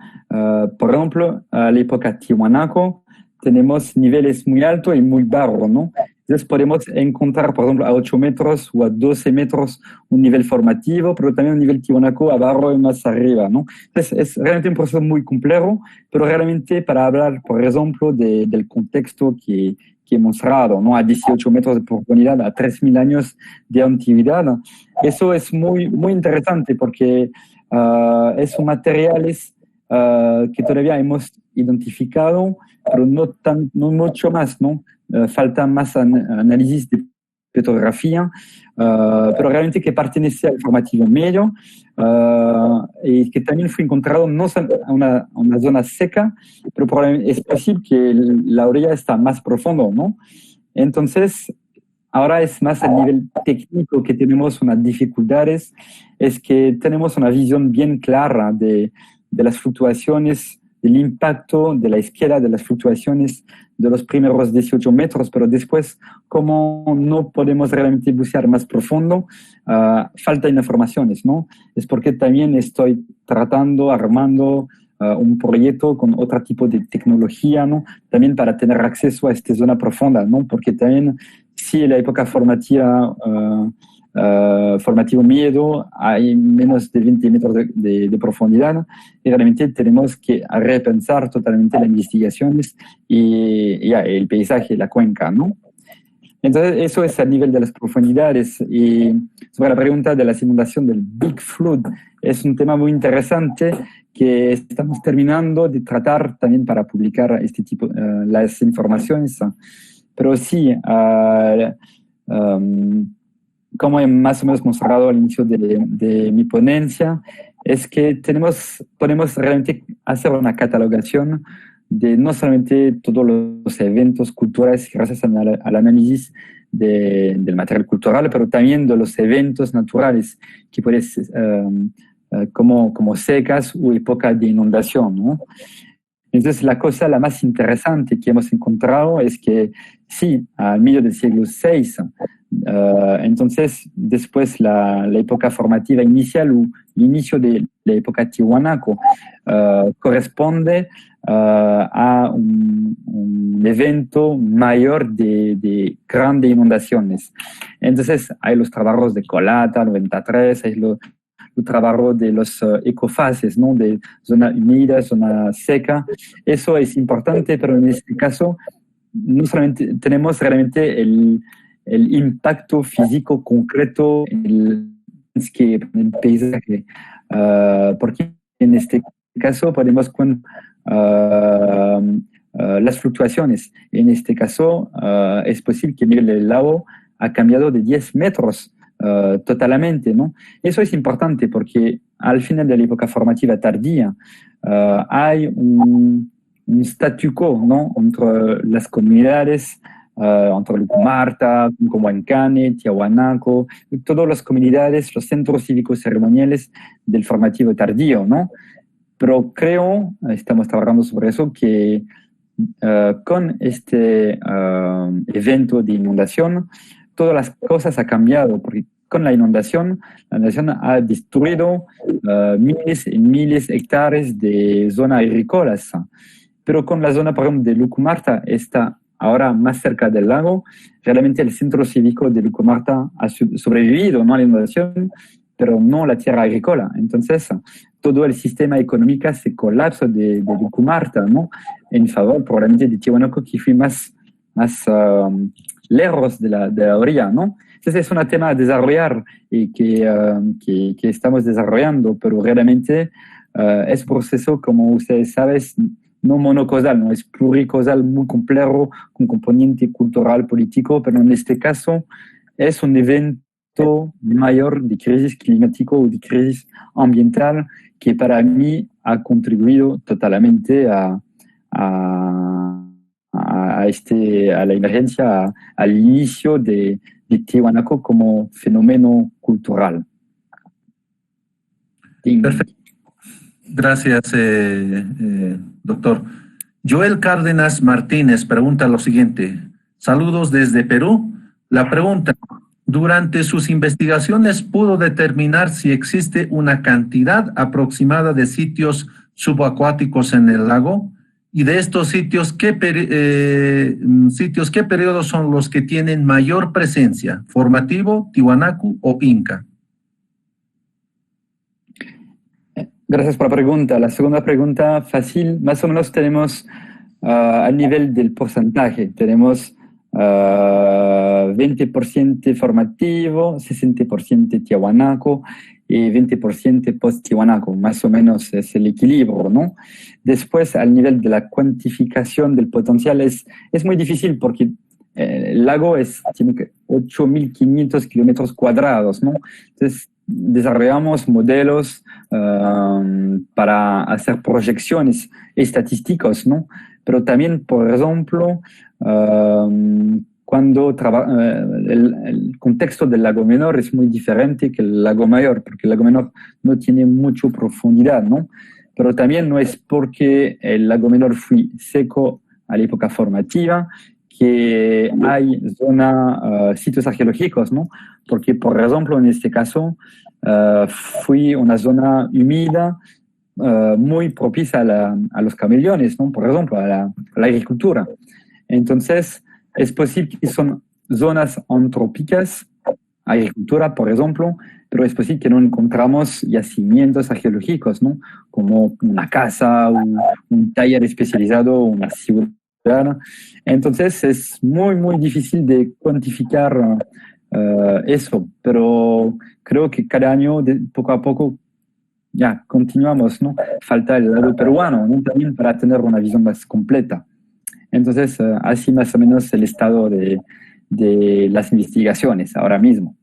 Por ejemplo, a la época Tiwanaku tenemos niveles muy altos y muy bajos, ¿no? Entonces podemos encontrar, por ejemplo, a 8 metros o a 12 metros un nivel formativo, pero también un nivel Tiwanaku abajo y más arriba, ¿no? Entonces es realmente un proceso muy complejo, pero realmente para hablar, por ejemplo, del contexto que he mostrado, ¿no? A 18 metros de profundidad, a 3.000 años de antigüedad, eso es muy, muy interesante porque son materiales que todavía hemos identificado, pero no mucho más, ¿no? Falta más análisis de petrografía, pero realmente que pertenece al formativo medio y que también fue encontrado no a una zona seca, pero probablemente es posible que la orilla está más profundo, ¿no? Entonces, ahora es más a nivel técnico que tenemos unas dificultades, es que tenemos una visión bien clara de las fluctuaciones, del impacto de la escala de las fluctuaciones de los primeros 18 metros, pero después, como no podemos realmente bucear más profundo, falta informaciones, ¿no? Es porque también estoy armando un proyecto con otro tipo de tecnología, ¿no? También para tener acceso a esta zona profunda, ¿no? Porque también, si en la época formativa formativo miedo, hay menos de 20 metros de profundidad y realmente tenemos que repensar totalmente las investigaciones y el paisaje, la cuenca, ¿no? Entonces, eso es a nivel de las profundidades. Y sobre la pregunta de la inundación del Big Flood, es un tema muy interesante que estamos terminando de tratar también para publicar este tipo, las informaciones. Pero sí, como he más o menos mostrado al inicio de mi ponencia, es que podemos realmente hacer una catalogación de no solamente todos los eventos culturales gracias al análisis del material cultural, pero también de los eventos naturales que pueden ser como secas o épocas de inundación, ¿no? Entonces, la cosa la más interesante que hemos encontrado es que sí, al medio del siglo VI, entonces después la época formativa inicial o inicio de la época Tiwanaku corresponde a un evento mayor de grandes inundaciones. Entonces, hay los trabajos de Colata, 93, hay el trabajo de los ecofases, ¿no? De zona humida, zona seca. Eso es importante, pero en este caso no solamente tenemos realmente el impacto físico concreto en el paisaje, porque en este caso podemos con las fluctuaciones. En este caso es posible que el nivel del lago ha cambiado de 10 metros totalmente, ¿no? Eso es importante porque al final de la época formativa tardía hay un statu quo, ¿no? Entre las comunidades, entre Lucumarta, Huancane, Tiahuanaco, todas las comunidades, los centros cívicos ceremoniales del formativo tardío, ¿no? Pero creo, estamos trabajando sobre eso, que con este evento de inundación, todas las cosas han cambiado, porque con la inundación ha destruido miles y miles de hectáreas de zonas agrícolas. Pero con la zona, por ejemplo, de Lucumarta, está ahora más cerca del lago, realmente el centro cívico de Lucumarta ha sobrevivido, ¿no?, a la inundación, pero no la tierra agrícola. Entonces, todo el sistema económico se colapsa de Lucumarta, ¿no?, en favor probablemente de Tiwanaku, que fue más lejos de la orilla, ¿no? Entonces es un tema a desarrollar y que estamos desarrollando, pero realmente es proceso, como ustedes saben, no monocausal, no es pluricausal, muy complejo, con componente cultural, político, pero en este caso es un evento mayor de crisis climático o de crisis ambiental que para mí ha contribuido totalmente a la emergencia, al inicio de Tiwanaku como fenómeno cultural. Perfecto. Gracias, doctor. Joel Cárdenas Martínez pregunta lo siguiente. Saludos desde Perú. La pregunta, Durante sus investigaciones pudo determinar si existe una cantidad aproximada de sitios subacuáticos en el lago, y de estos sitios, ¿qué periodos son los que tienen mayor presencia? ¿Formativo, Tiwanaku o Inca? Gracias por la pregunta. La segunda pregunta, fácil, más o menos tenemos al nivel del porcentaje, tenemos 20% formativo, 60% Tiwanaku y 20% post-Tiwanaku, más o menos es el equilibrio, ¿no? Después, al nivel de la cuantificación del potencial, es muy difícil porque el lago tiene 8.500 kilómetros cuadrados, ¿no? Entonces, desarrollamos modelos para hacer proyecciones estadísticas, ¿no? Pero también, por ejemplo, cuando el contexto del lago menor es muy diferente que el lago mayor, porque el lago menor no tiene mucha profundidad, ¿no? Pero también no es porque el lago menor fue seco a la época formativa que hay sitios arqueológicos, ¿no? Porque, por ejemplo, en este caso, fue una zona húmeda muy propicia a los camellones, ¿no? Por ejemplo, a la agricultura. Entonces, es posible que son zonas antrópicas, agricultura, por ejemplo, pero es posible que no encontramos yacimientos arqueológicos, ¿no? Como una casa, un taller especializado, una ciudad. Entonces, es muy, muy difícil de cuantificar eso, pero creo que cada año, poco a poco, ya continuamos, ¿no? Falta el lado peruano, ¿no? También para tener una visión más completa. Entonces, así más o menos el estado de las investigaciones ahora mismo.